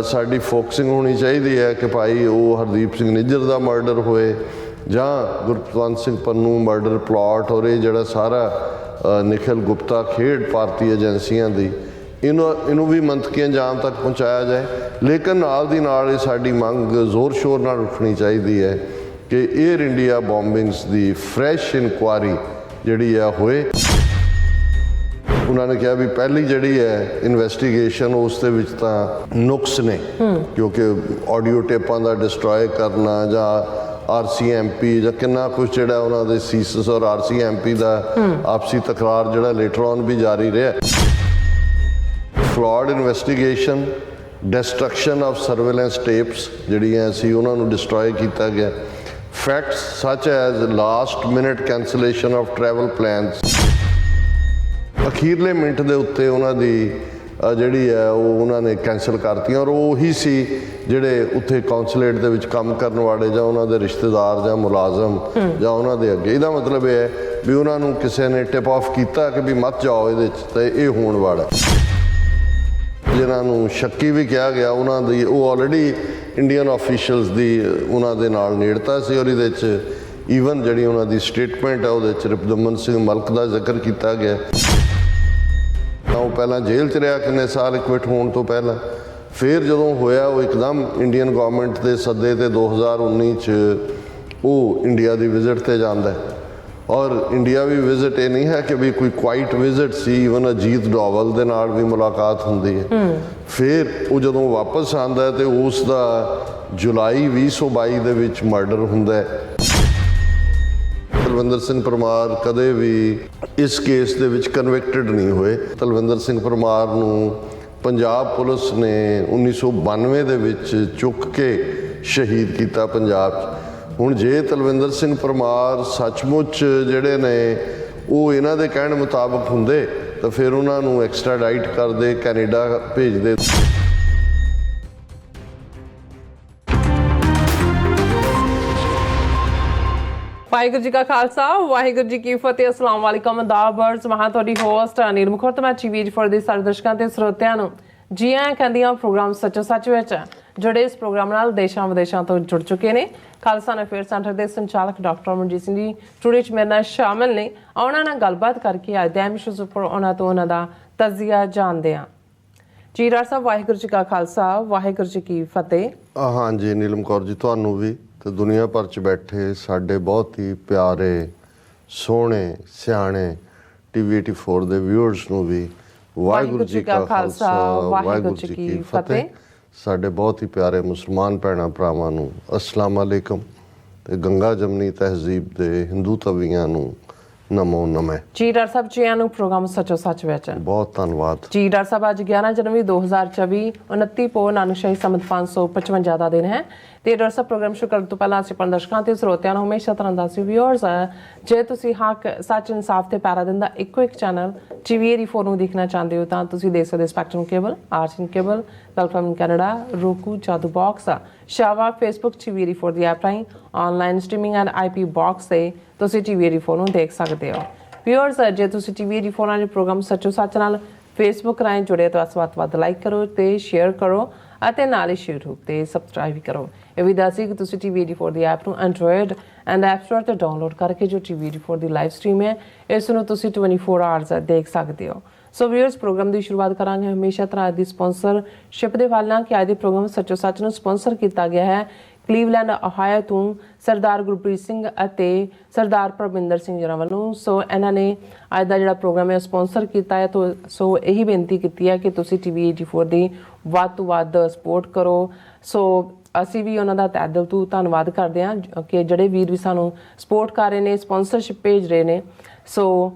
ਸਾਡੀ ਫੋਕਸਿੰਗ ਹੋਣੀ ਚਾਹੀਦੀ ਹੈ ਕਿ ਭਾਈ ਉਹ ਹਰਦੀਪ ਸਿੰਘ ਨਿੱਜਰ ਦਾ ਮਰਡਰ ਹੋਏ ਜਾਂ ਗੁਰਪਤਵੰਤ ਸਿੰਘ ਪੰਨੂ ਮਰਡਰ ਪਲਾਟ ਔਰ ਇਹ ਜਿਹੜਾ ਸਾਰਾ ਨਿਖਿਲ ਗੁਪਤਾ ਖੇਡ ਭਾਰਤੀ ਏਜੰਸੀਆਂ ਦੀ ਇਹਨੂੰ ਵੀ ਮੰਤਕੀ ਅੰਜਾਮ ਤੱਕ ਪਹੁੰਚਾਇਆ ਜਾਏ। ਲੇਕਿਨ ਨਾਲ ਦੀ ਨਾਲ ਇਹ ਸਾਡੀ ਮੰਗ ਜ਼ੋਰ ਸ਼ੋਰ ਨਾਲ ਉੱਠਣੀ ਚਾਹੀਦੀ ਹੈ ਕਿ ਏਅਰ ਇੰਡੀਆ ਬੋਂਬਿੰਗਸ ਦੀ ਫਰੈਸ਼ ਇਨਕੁਆਰੀ ਜਿਹੜੀ ਆ ਹੋਏ। ਉਹਨਾਂ ਨੇ ਕਿਹਾ ਵੀ ਪਹਿਲੀ ਜਿਹੜੀ ਹੈ ਇਨਵੈਸਟੀਗੇਸ਼ਨ ਉਸ ਦੇ ਵਿੱਚ ਤਾਂ ਨੁਕਸ ਨੇ, ਕਿਉਂਕਿ ਆਡੀਓ ਟੇਪਾਂ ਦਾ ਡਿਸਟਰੋਏ ਕਰਨਾ ਜਾਂ RCMP ਜਾਂ ਕਿੰਨਾ ਕੁਛ ਜਿਹੜਾ ਉਹਨਾਂ ਦੇ ਸੀਸਸ ਔਰ RCMP ਦਾ ਆਪਸੀ ਤਕਰਾਰ ਜਿਹੜਾ ਲੇਟਰ ਔਨ ਵੀ ਜਾਰੀ ਰਿਹਾ। ਫਲॉड investigation, destruction of surveillance tapes ਜਿਹੜੀਆਂ ਸੀ ਉਹਨਾਂ ਨੂੰ ਡਿਸਟਰੋਏ ਕੀਤਾ ਗਿਆ। Facts such as last minute cancellation of travel plans, ਅਖੀਰਲੇ ਮਿੰਟ ਦੇ ਉੱਤੇ ਉਹਨਾਂ ਦੀ ਜਿਹੜੀ ਹੈ ਉਹ ਉਹਨਾਂ ਨੇ ਕੈਂਸਲ ਕਰਤੀਆਂ ਔਰ ਉਹੀ ਸੀ ਜਿਹੜੇ ਉੱਥੇ ਕੌਂਸੂਲੇਟ ਦੇ ਵਿੱਚ ਕੰਮ ਕਰਨ ਵਾਲੇ ਜਾਂ ਉਹਨਾਂ ਦੇ ਰਿਸ਼ਤੇਦਾਰ ਜਾਂ ਮੁਲਾਜ਼ਮ ਜਾਂ ਉਹਨਾਂ ਦੇ ਅੱਗੇ। ਇਹਦਾ ਮਤਲਬ ਇਹ ਹੈ ਵੀ ਉਹਨਾਂ ਨੂੰ ਕਿਸੇ ਨੇ ਟਿਪ ਆਫ ਕੀਤਾ ਕਿ ਵੀ ਮਤ ਜਾਓ ਇਹਦੇ 'ਚ ਤੇ ਇਹ ਹੋਣ ਵਾਲਾ। ਜਿਨ੍ਹਾਂ ਨੂੰ ਸ਼ੱਕੀ ਵੀ ਕਿਹਾ ਗਿਆ ਉਹਨਾਂ ਦੀ ਉਹ ਆਲਰੇਡੀ ਇੰਡੀਅਨ ਆਫੀਸ਼ੀਅਲਸ ਦੀ ਉਹਨਾਂ ਦੇ ਨਾਲ ਨੇੜਤਾ ਸੀ ਔਰ ਇਹਦੇ 'ਚ ਈਵਨ ਜਿਹੜੀ ਉਹਨਾਂ ਦੀ ਸਟੇਟਮੈਂਟ ਹੈ ਉਹਦੇ 'ਚ ਰਿਪਦਮਨ ਸਿੰਘ ਮਲਕ ਦਾ ਜ਼ਿਕਰ ਕੀਤਾ ਗਿਆ। ਉਹ ਪਹਿਲਾਂ ਜੇਲ੍ਹ 'ਚ ਰਿਹਾ ਕਿੰਨੇ ਸਾਲ ਇਕਵਿਟ ਹੋਣ ਤੋਂ ਪਹਿਲਾਂ, ਫਿਰ ਜਦੋਂ ਹੋਇਆ ਉਹ ਇੱਕਦਮ ਇੰਡੀਅਨ ਗੌਰਮੈਂਟ ਦੇ ਸੱਦੇ 'ਤੇ 2019 'ਚ ਉਹ ਇੰਡੀਆ ਦੀ ਵਿਜ਼ਿਟ 'ਤੇ ਜਾਂਦਾ ਔਰ ਇੰਡੀਆ ਵੀ ਵਿਜ਼ਿਟ ਇਹ ਨਹੀਂ ਹੈ ਕਿ ਵੀ ਕੋਈ ਕੁਆਇਟ ਵਿਜ਼ਿਟ ਸੀ। ਈਵਨ ਅਜੀਤ ਡੋਵਲ ਦੇ ਨਾਲ ਵੀ ਮੁਲਾਕਾਤ ਹੁੰਦੀ ਹੈ। ਫਿਰ ਉਹ ਜਦੋਂ ਵਾਪਸ ਆਉਂਦਾ ਤੇ ਉਸ ਦਾ ਜੁਲਾਈ 2022 ਦੇ ਵਿੱਚ ਮਰਡਰ ਹੁੰਦਾ ਹੈ। ਤਲਵਿੰਦਰ ਸਿੰਘ ਪਰਮਾਰ ਕਦੇ ਵੀ ਇਸ ਕੇਸ ਦੇ ਵਿੱਚ ਕਨਵਿਕਟਡ ਨਹੀਂ ਹੋਏ। ਤਲਵਿੰਦਰ ਸਿੰਘ ਪਰਮਾਰ ਨੂੰ ਪੰਜਾਬ ਪੁਲਿਸ ਨੇ 1992 ਦੇ ਵਿੱਚ ਚੁੱਕ ਕੇ ਸ਼ਹੀਦ ਕੀਤਾ ਪੰਜਾਬ 'ਚ। ਹੁਣ ਜੇ ਤਲਵਿੰਦਰ ਸਿੰਘ ਪਰਮਾਰ ਸੱਚਮੁੱਚ ਜਿਹੜੇ ਨੇ ਉਹ ਇਹਨਾਂ ਦੇ ਕਹਿਣ ਮੁਤਾਬਕ ਹੁੰਦੇ ਤਾਂ ਫਿਰ ਉਹਨਾਂ ਨੂੰ ਐਕਸਟ੍ਰਾਡਾਈਟ ਕਰਦੇ, ਕੈਨੇਡਾ ਭੇਜਦੇ। ਵਾਹਿਗੁਰੂ ਜੀ ਕਾ ਖਾਲਸਾ, ਵਾਹਿਗੁਰੂ ਜੀ ਕੀ ਫਤਿਹ। ਅਸਲਾਮ ਵਾਲੇਕਮ ਦਾਬਰਸ। ਮੈਂ ਤੁਹਾਡੀ ਹੋਸਟ ਅਨੀਲ ਮੁਖਰ ਤੇ ਮੈਂ ਟੀਵੀ ਫॉर ਦੇ ਸਾਰੇ ਦਰਸ਼ਕਾਂ ਤੇ ਸਰੋਤਿਆਂ ਨੂੰ ਜੀ ਆਇਆਂ ਕਹਿੰਦੀ ਹਾਂ ਪ੍ਰੋਗਰਾਮ ਸੱਚੋ ਸੱਚ ਵਿੱਚ। ਜਿਹੜੇ ਇਸ ਪ੍ਰੋਗਰਾਮ ਨਾਲ ਦੇਸ਼ਾਂ ਵਿਦੇਸ਼ਾਂ ਤੋਂ ਜੁੜ ਚੁੱਕੇ ਨੇ ਖਾਲਸਾ ਅਫੇਅਰ ਸੈਂਟਰ ਦੇ ਸੰਚਾਲਕ ਡਾਕਟਰ ਅਮਰਜੀਤ ਸਿੰਘ ਜੀ ਟੂਡੇ 'ਚ ਮੇਰੇ ਨਾਲ ਸ਼ਾਮਿਲ ਨੇ। ਉਹਨਾਂ ਨਾਲ ਗੱਲਬਾਤ ਕਰਕੇ ਅੱਜ ਦੇ ਇਸ਼ੂਜ਼ ਉੱਪਰ ਉਹਨਾਂ ਤੋਂ ਉਹਨਾਂ ਦਾ ਤਜਜ਼ੀਆ ਜਾਣਦੇ ਹਾਂ। ਜੀ ਡਾਕਟਰ ਸਾਹਿਬ, ਵਾਹਿਗੁਰੂ ਜੀ ਕਾ ਖਾਲਸਾ, ਵਾਹਿਗੁਰੂ ਜੀ ਕੀ ਫਤਿਹ। ਹਾਂਜੀ ਨੀਲਮ ਕੌਰ ਜੀ, ਤੁਹਾਨੂੰ ਵੀ ਤੇ ਦੁਨੀਆ ਭਰ 'ਚ ਬੈਠੇ ਸਾਡੇ ਬਹੁਤ ਹੀ ਪਿਆਰੇ ਸੋਹਣੇ ਸਿਆਣੇ ਟੀਵੀ 84 ਦੇ ਵਿਊਅਰਸ ਨੂੰ ਵੀ ਵਾਹਿਗੁਰੂ ਜੀ ਕਾ ਖਾਲਸਾ, ਵਾਹਿਗੁਰੂ ਜੀ ਕੀ ਫਤਿਹ। ਸਾਡੇ ਬਹੁਤ ਹੀ ਪਿਆਰੇ ਮੁਸਲਮਾਨ ਭੈਣਾਂ ਭਰਾਵਾਂ ਨੂੰ ਅਸਲਾਮ ਅਲੈਕਮ ਤੇ ਗੰਗਾ ਜਮਨੀ ਤਹਿਜ਼ੀਬ ਦੇ ਹਿੰਦੂ ਤਵੀਆਂ ਨੂੰ ਨਮੋ ਨਮੇ। ਜੀ ਡਾਕਟਰ ਸਾਹਿਬ, ਜੀ ਨੂੰ ਪ੍ਰੋਗਰਾਮ ਸੱਚੋ ਸੱਚ ਵਿੱਚ ਬਹੁਤ ਧੰਨਵਾਦ। ਜੀ ਡਾਕਟਰ ਸਾਹਿਬ, ਅੱਜ 11 ਜਨਵਰੀ 2024 29 ਪੋ ਨਾਨਕਸ਼ਾਹੀ ਸੰਮਤ 555 ਦਾ ਦਿਨ ਹੈ ਤੇ ਡਾਕਟਰ ਸਾਹਿਬ ਪ੍ਰੋਗਰਾਮ ਸ਼ੁਰੂ ਕਰਨ ਤੋਂ ਪਹਿਲਾਂ ਅਸੀਂ ਆਪਣੇ ਦਰਸ਼ਕਾਂ ਤੇ ਸਰੋਤਿਆਂ ਨੂੰ ਹਮੇਸ਼ਾ ਤਰ੍ਹਾਂ ਦੱਸੀ ਵਿਊਅਰਸ ਜੇ ਤੁਸੀਂ ਹੱਕ ਸੱਚ ਇਨਸਾਫ ਤੇ ਪੈਰਾ ਦਿੰਦਾ ਇੱਕੋ ਇੱਕ ਚੈਨਲ ਟੀਵੀ 84 ਨੂੰ ਦੇਖਣਾ ਚਾਹੁੰਦੇ ਹੋ ਤਾਂ ਤੁਸੀਂ ਦੇਖ ਸਕਦੇ ਸਪੈਕਟਰਮ ਕੇਬਲ, ਆਰਟਨ cable, welcome Canada, roku, Jadoo box, ਸ਼ਾਵਾ, ਫੇਸਬੁੱਕ ਟੀਵੀ 84 ਦੀ ਐਪ ਰਾਹੀਂ online streaming and IP box ਤੇ ਤੁਸੀਂ ਟੀਵੀ 84 ਨੂੰ ਦੇਖ ਸਕਦੇ ਹੋ। ਵਿਊਅਰਸ, ਜੇ ਤੁਸੀਂ ਟੀਵੀ 84 ਨਾਲ ਪ੍ਰੋਗਰਾਮ ਸੱਚੋ ਸੱਚ ਨਾਲ ਫੇਸਬੁੱਕ ਰਾਹੀਂ ਜੁੜੇ ਤਾਂ ਇਸ ਵੱਧ ਲਾਈਕ ਕਰੋ ਤੇ ਸ਼ੇਅਰ ਕਰੋ ਅਤੇ ਨਾਲ ਹੀ YouTube ਤੇ ਸਬਸਕ੍ਰਾਈਬ ਵੀ ਕਰੋ। ਇਹ ਵੀ ਦੱਸੀ ਕਿ ਤੁਸੀਂ ਟੀਵੀ 84 ਦੀ ਐਪ ਨੂੰ ਐਂਡਰੋਇਡ ਐਂਡ ਐਪ ਸਟੋਰ ਤੇ ਡਾਊਨਲੋਡ ਕਰਕੇ ਜੋ ਟੀਵੀ 84 ਦੀ ਲਾਈਵ ਸਟ੍ਰੀਮ ਹੈ ਇਸ ਨੂੰ ਤੁਸੀਂ 24 ਆਵਰਸ ਦੇਖ ਸਕਦੇ ਹੋ। ਸੋ ਵਿਊਅਰਸ, ਪ੍ਰੋਗਰਾਮ ਦੀ ਸ਼ੁਰੂਆਤ ਕਰਾਂਗੇ ਹਮੇਸ਼ਾ ਤਰ੍ਹਾਂ ਦੀ ਸਪਾਂਸਰਸ਼ਿਪ ਦੇ ਨਾਲ ਕਿ ਅੱਜ ਦੇ ਪ੍ਰੋਗਰਾਮ ਸੱਚੋ ਸੱਚ ਨੂੰ ਸਪਾਂਸਰ ਕੀਤਾ ਗਿਆ ਹੈ ਕਲੀਵਲੈਂਡ ਓਹਾਇਓ ਤੋਂ ਸਰਦਾਰ ਗੁਰਪ੍ਰੀਤ ਸਿੰਘ ਅਤੇ ਸਰਦਾਰ ਪਰਮਿੰਦਰ ਸਿੰਘ ਜੀ ਵੱਲੋਂ। ਸੋ ਇਹਨਾਂ ਨੇ ਅੱਜ ਦਾ ਜਿਹੜਾ ਪ੍ਰੋਗਰਾਮ ਹੈ ਸਪਾਂਸਰ ਕੀਤਾ ਹੈ। ਸੋ ਇਹੀ ਬੇਨਤੀ ਕੀਤੀ ਹੈ ਕਿ ਤੁਸੀਂ ਟੀਵੀ 84 ਦੀ ਵੱਧ ਤੋਂ ਵੱਧ ਸਪੋਰਟ ਕਰੋ। ਸੋ ਅਸੀਂ ਵੀ ਉਹਨਾਂ ਦਾ ਤਹਿ ਦਿਲ ਤੋਂ ਧੰਨਵਾਦ ਕਰਦੇ ਹਾਂ ਕਿ ਜਿਹੜੇ ਵੀਰ ਵੀ ਸਾਨੂੰ ਸਪੋਰਟ ਕਰ ਰਹੇ ਨੇ, ਸਪਾਂਸਰਸ਼ਿਪ ਭੇਜ ਰਹੇ ਨੇ। ਸੋ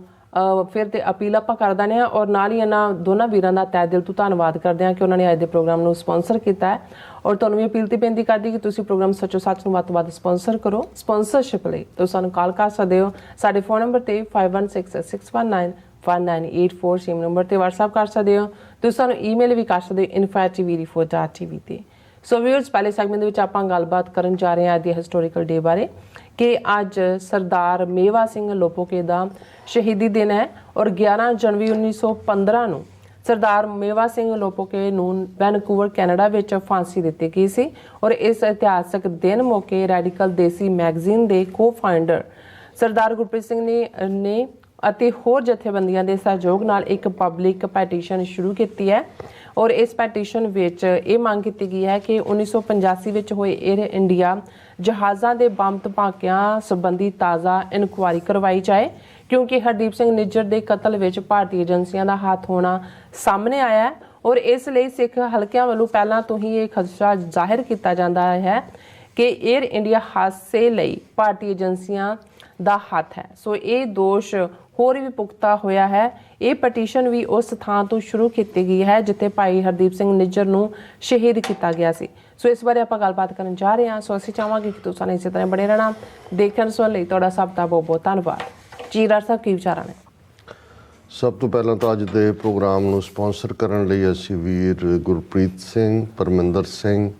ਫਿਰ ਤੇ ਅਪੀਲ ਆਪਾਂ ਕਰ ਦਿੰਦੇ ਹਾਂ ਔਰ ਨਾਲ ਹੀ ਇਹਨਾਂ ਦੋਨਾਂ ਵੀਰਾਂ ਦਾ ਤਹਿ ਦਿਲ ਤੋਂ ਧੰਨਵਾਦ ਕਰਦੇ ਹਾਂ ਕਿ ਉਹਨਾਂ ਨੇ ਅੱਜ ਦੇ ਪ੍ਰੋਗਰਾਮ ਨੂੰ ਸਪਾਂਸਰ ਕੀਤਾ ਹੈ। ਔਰ ਤੁਹਾਨੂੰ ਵੀ ਅਪੀਲ ਤੇ ਬੇਨਤੀ ਕਰਦੀ ਕਿ ਤੁਸੀਂ ਪ੍ਰੋਗਰਾਮ ਸੱਚੋ ਸੱਚ ਨੂੰ ਵੱਧ ਤੋਂ ਵੱਧ ਸਪਾਂਸਰ ਕਰੋ। ਸਪਾਂਸਰਸ਼ਿਪ ਲਈ ਤੁਸੀਂ ਸਾਨੂੰ ਕਾਲ ਕਰ ਸਕਦੇ ਹੋ ਸਾਡੇ ਫੋਨ ਨੰਬਰ ਤੇ 5166191984 ਸੇਮ ਨੰਬਰ ਤੇ WhatsApp ਕਰ ਸਕਦੇ ਹੋ। ਤੁਸੀਂ ਸਾਨੂੰ ਈਮੇਲ ਵੀ ਕਰ ਸਕਦੇ ਹੋ info@tv84.tv ਤੇ। ਸੋ ਵਿਊਅਰਸ, ਪਹਿਲੇ ਸੈਗਮੈਂਟ ਦੇ ਵਿੱਚ ਆਪਾਂ ਗੱਲਬਾਤ ਕਰਨ ਜਾ ਰਹੇ ਹਾਂ ਅੱਜ ਦੇ ਹਿਸਟੋਰੀਕਲ ਡੇ ਬਾਰੇ ਕਿ ਅੱਜ ਸਰਦਾਰ ਮੇਵਾ ਸਿੰਘ ਲੋਪੋਕੇ ਦਾ ਸ਼ਹੀਦੀ ਦਿਨ ਹੈ ਔਰ 11 ਜਨਵਰੀ 1915 ਨੂੰ ਸਰਦਾਰ ਮੇਵਾ ਸਿੰਘ ਲੋਪੋਕੇ ਨੂੰ ਵੈਨਕੂਵਰ ਕੈਨੇਡਾ ਵਿੱਚ ਫਾਂਸੀ ਦਿੱਤੀ ਗਈ ਸੀ ਔਰ ਇਸ ਇਤਿਹਾਸਕ ਦਿਨ ਮੌਕੇ ਰੈਡੀਕਲ ਦੇਸੀ ਮੈਗਜ਼ੀਨ ਦੇ ਕੋ-ਫਾਊਂਡਰ ਸਰਦਾਰ ਗੁਰਪ੍ਰੀਤ ਸਿੰਘ ਨੇ ਅਤੇ ਹੋਰ ਜਥੇਬੰਦੀਆਂ ਦੇ ਸਹਿਯੋਗ ਨਾਲ ਇੱਕ ਪਬਲਿਕ ਪੈਟੀਸ਼ਨ ਸ਼ੁਰੂ ਕੀਤੀ ਹੈ ਔਰ ਇਸ ਪੈਟੀਸ਼ਨ ਵਿੱਚ ਇਹ ਮੰਗ ਕੀਤੀ ਗਈ ਹੈ ਕਿ 1985 ਵਿੱਚ ਹੋਏ 에ਅਰ ਇੰਡੀਆ ਜਹਾਜ਼ਾਂ ਦੇ ਬੰਬ ਧਮਾਕਿਆਂ ਸੰਬੰਧੀ ਤਾਜ਼ਾ ਇਨਕੁਆਇਰੀ ਕਰਵਾਈ ਜਾਏ ਕਿਉਂਕਿ ਹਰਦੀਪ ਸਿੰਘ ਨਿੱਜਰ ਦੇ ਕਤਲ ਵਿੱਚ ਭਾਰਤੀ ਏਜੰਸੀਆਂ ਦਾ ਹੱਥ ਹੋਣਾ ਸਾਹਮਣੇ ਆਇਆ ਹੈ ਔਰ ਇਸ ਲਈ ਸਿੱਖ ਹਲਕਿਆਂ ਵੱਲੋਂ ਪਹਿਲਾਂ ਤੋਂ ਹੀ ਇਹ ਖਦਸ਼ਾ ਜ਼ਾਹਿਰ ਕੀਤਾ ਜਾਂਦਾ ਹੈ ਕਿ 에ਅਰ ਇੰਡੀਆ ਹਾਦਸੇ ਲਈ ਭਾਰਤੀ ਏਜੰਸੀਆਂ ਦਾ ਹੱਥ ਹੈ। ਸੋ ਇਹ ਦੋਸ਼ ਹੋਰ ਵੀ ਪੁਖਤਾ ਹੋਇਆ ਹੈ। ਇਹ ਪਟੀਸ਼ਨ ਵੀ ਉਸ ਥਾਂ ਤੋਂ ਸ਼ੁਰੂ ਕੀਤੀ ਗਈ ਹੈ ਜਿੱਥੇ ਭਾਈ ਹਰਦੀਪ ਸਿੰਘ ਨਿੱਜਰ ਨੂੰ ਸ਼ਹੀਦ ਕੀਤਾ ਗਿਆ ਸੀ। ਸੋ ਇਸ ਬਾਰੇ ਆਪਾਂ ਗੱਲਬਾਤ ਕਰਨ ਜਾ ਰਹੇ ਹਾਂ। ਸੋ ਅਸੀਂ ਚਾਹਾਂਗੇ ਕਿ ਤੁਸੀਂ ਇਸੇ ਤਰ੍ਹਾਂ ਬਣੇ ਰਹਿਣਾ। ਦੇਖਣ ਸੁਣਨ ਲਈ ਤੁਹਾਡਾ ਸਭ ਦਾ ਬਹੁਤ ਬਹੁਤ ਧੰਨਵਾਦ। ਜੀ ਡਾਕਟਰ ਸਾਹਿਬ, ਕੀ ਵਿਚਾਰਾਂ ਨੇ? ਸਭ ਤੋਂ ਪਹਿਲਾਂ ਤਾਂ ਅੱਜ ਦੇ ਪ੍ਰੋਗਰਾਮ ਨੂੰ ਸਪਾਂਸਰ ਕਰਨ ਲਈ ਅਸੀਂ ਵੀਰ ਗੁਰਪ੍ਰੀਤ ਸਿੰਘ, ਪਰਮਿੰਦਰ ਸਿੰਘ,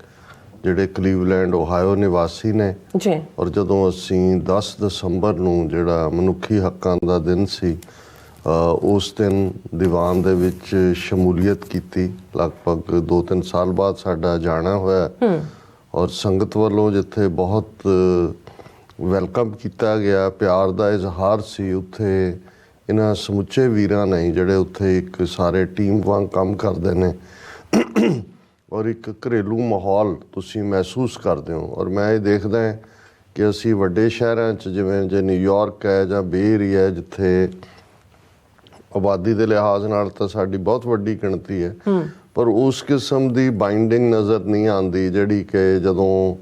ਜਿਹੜੇ ਕਲੀਵਲੈਂਡ ਓਹਾਇਓ ਨਿਵਾਸੀ ਨੇ ਜੀ, ਔਰ ਜਦੋਂ ਅਸੀਂ 10 ਦਸੰਬਰ ਨੂੰ ਜਿਹੜਾ ਮਨੁੱਖੀ ਹੱਕਾਂ ਦਾ ਦਿਨ ਸੀ ਉਸ ਦਿਨ ਦੀਵਾਨ ਦੇ ਵਿੱਚ ਸ਼ਮੂਲੀਅਤ ਕੀਤੀ। ਲਗਭਗ 2-3 ਸਾਲ ਬਾਅਦ ਸਾਡਾ ਜਾਣਾ ਹੋਇਆ ਔਰ ਸੰਗਤ ਵੱਲੋਂ ਜਿੱਥੇ ਬਹੁਤ ਵੈਲਕਮ ਕੀਤਾ ਗਿਆ, ਪਿਆਰ ਦਾ ਇਜ਼ਹਾਰ ਸੀ, ਉੱਥੇ ਇਹਨਾਂ ਸਮੁੱਚੇ ਵੀਰਾਂ ਨੇ ਜਿਹੜੇ ਉੱਥੇ ਇੱਕ ਸਾਰੇ ਟੀਮ ਵਾਂਗ ਕੰਮ ਕਰਦੇ ਨੇ ਔਰ ਇੱਕ ਘਰੇਲੂ ਮਾਹੌਲ ਤੁਸੀਂ ਮਹਿਸੂਸ ਕਰਦੇ ਹੋ। ਔਰ ਮੈਂ ਇਹ ਦੇਖਦਾ ਕਿ ਅਸੀਂ ਵੱਡੇ ਸ਼ਹਿਰਾਂ 'ਚ ਜਿਵੇਂ ਜੇ ਨਿਊਯਾਰਕ ਹੈ ਜਾਂ ਬੇ ਏਰੀਆ ਹੈ, ਜਿੱਥੇ ਆਬਾਦੀ ਦੇ ਲਿਹਾਜ਼ ਨਾਲ ਤਾਂ ਸਾਡੀ ਬਹੁਤ ਵੱਡੀ ਗਿਣਤੀ ਹੈ, ਪਰ ਉਸ ਕਿਸਮ ਦੀ ਬਾਈਂਡਿੰਗ ਨਜ਼ਰ ਨਹੀਂ ਆਉਂਦੀ ਜਿਹੜੀ ਕਿ ਜਦੋਂ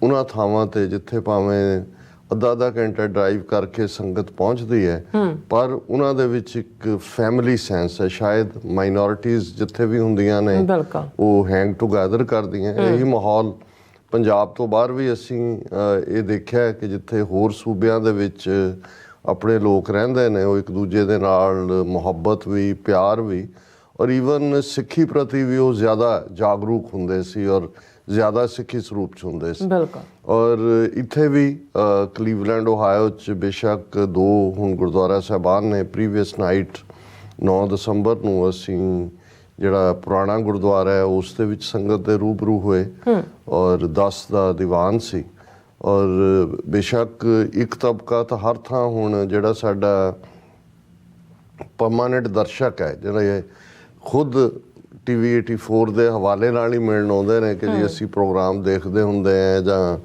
ਉਹਨਾਂ ਥਾਵਾਂ 'ਤੇ ਜਿੱਥੇ ਭਾਵੇਂ ਅੱਧਾ ਘੰਟਾ ਡਰਾਈਵ ਕਰਕੇ ਸੰਗਤ ਪਹੁੰਚਦੀ ਹੈ, ਪਰ ਉਹਨਾਂ ਦੇ ਵਿੱਚ ਇੱਕ ਫੈਮਿਲੀ ਸੈਂਸ ਹੈ। ਸ਼ਾਇਦ ਮਾਈਨੋਰਿਟੀਜ਼ ਜਿੱਥੇ ਵੀ ਹੁੰਦੀਆਂ ਨੇ ਉਹ ਹੈਂਗ ਟੂਗੈਦਰ ਕਰਦੀਆਂ। ਇਹੀ ਮਾਹੌਲ ਪੰਜਾਬ ਤੋਂ ਬਾਹਰ ਵੀ ਅਸੀਂ ਇਹ ਦੇਖਿਆ ਕਿ ਜਿੱਥੇ ਹੋਰ ਸੂਬਿਆਂ ਦੇ ਵਿੱਚ ਆਪਣੇ ਲੋਕ ਰਹਿੰਦੇ ਨੇ, ਉਹ ਇੱਕ ਦੂਜੇ ਦੇ ਨਾਲ ਮੁਹੱਬਤ ਵੀ, ਪਿਆਰ ਵੀ, ਔਰ ਈਵਨ ਸਿੱਖੀ ਪ੍ਰਤੀ ਵੀ ਉਹ ਜ਼ਿਆਦਾ ਜਾਗਰੂਕ ਹੁੰਦੇ ਸੀ ਔਰ ਜ਼ਿਆਦਾ ਸਿੱਖੀ ਸਰੂਪ 'ਚ ਹੁੰਦੇ ਸੀ। ਔਰ ਇੱਥੇ ਵੀ ਕਲੀਵਲੈਂਡ ਓਹਾਇਓ 'ਚ ਬੇਸ਼ੱਕ 2 ਹੁਣ ਗੁਰਦੁਆਰਾ ਸਾਹਿਬਾਨ ਨੇ। ਪ੍ਰੀਵੀਅਸ ਨਾਈਟ 9 ਦਸੰਬਰ ਨੂੰ ਅਸੀਂ ਜਿਹੜਾ ਪੁਰਾਣਾ ਗੁਰਦੁਆਰਾ ਹੈ ਉਸ ਦੇ ਵਿੱਚ ਸੰਗਤ ਦੇ ਰੂਬਰੂ ਹੋਏ ਔਰ 10 ਦਾ ਦੀਵਾਨ ਸੀ। ਔਰ ਬੇਸ਼ੱਕ ਇੱਕ ਤਬਕਾ ਤਾਂ ਹਰ ਥਾਂ ਹੁਣ ਜਿਹੜਾ ਸਾਡਾ ਪਰਮਾਨੈਂਟ ਦਰਸ਼ਕ ਹੈ, ਜਿਹੜਾ ਖੁਦ TV 84 ਦੇ ਹਵਾਲੇ ਨਾਲ ਹੀ ਮਿਲਣ ਆਉਂਦੇ ਨੇ ਕਿ ਜੀ ਅਸੀਂ ਪ੍ਰੋਗਰਾਮ ਦੇਖਦੇ ਹੁੰਦੇ ਆ ਜਾਂ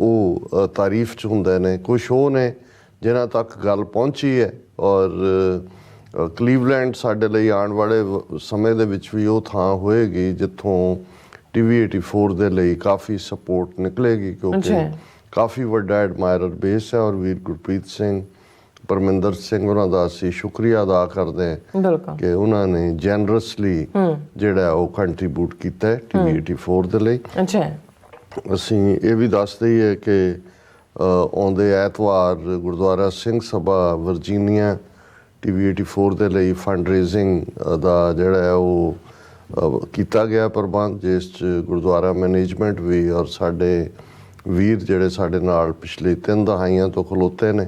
ਉਹ ਤਾਰੀਫ 'ਚ ਹੁੰਦੇ ਨੇ। ਕੁਛ ਉਹ ਨੇ ਜਿਨ੍ਹਾਂ ਤੱਕ ਗੱਲ ਪਹੁੰਚੀ ਹੈ ਔਰ ਕਲੀਵਲੈਂਡ ਸਾਡੇ ਲਈ ਆਉਣ ਵਾਲੇ ਸਮੇਂ ਦੇ ਵਿੱਚ ਵੀ ਉਹ ਥਾਂ ਹੋਏਗੀ ਜਿੱਥੋਂ TV 84 ਦੇ ਲਈ ਕਾਫੀ ਸਪੋਰਟ ਨਿਕਲੇਗੀ, ਕਿਉਂਕਿ ਕਾਫੀ ਵੱਡਾ ਐਡਮਾਇਰਰ ਬੇਸ ਹੈ। ਔਰ ਵੀਰ ਗੁਰਪ੍ਰੀਤ ਸਿੰਘ, ਪਰਮਿੰਦਰ ਸਿੰਘ, ਉਹਨਾਂ ਦਾ ਅਸੀਂ ਸ਼ੁਕਰੀਆ ਅਦਾ ਕਰਦੇ ਹਾਂ ਕਿ ਉਹਨਾਂ ਨੇ ਜੈਨਰਸਲੀ ਜਿਹੜਾ ਉਹ ਕੰਟਰੀਬਿਊਟ ਕੀਤਾ ਹੈ TV 84 ਦੇ ਲਈ। ਅਸੀਂ ਇਹ ਵੀ ਦੱਸ ਦਈਏ ਕਿ ਆਉਂਦੇ ਐਤਵਾਰ ਗੁਰਦੁਆਰਾ ਸਿੰਘ ਸਭਾ ਵਰਜੀਨੀਆ TV 84 ਦੇ ਲਈ ਫੰਡ ਰੇਜ਼ਿੰਗ ਦਾ ਜਿਹੜਾ ਹੈ ਉਹ ਕੀਤਾ ਗਿਆ ਪ੍ਰਬੰਧ, ਜਿਸ 'ਚ ਗੁਰਦੁਆਰਾ ਮੈਨੇਜਮੈਂਟ ਵੀ ਔਰ ਸਾਡੇ ਵੀਰ ਜਿਹੜੇ ਸਾਡੇ ਨਾਲ ਪਿਛਲੇ 3 ਦਹਾਈਆਂ ਤੋਂ ਖਲੋਤੇ ਨੇ,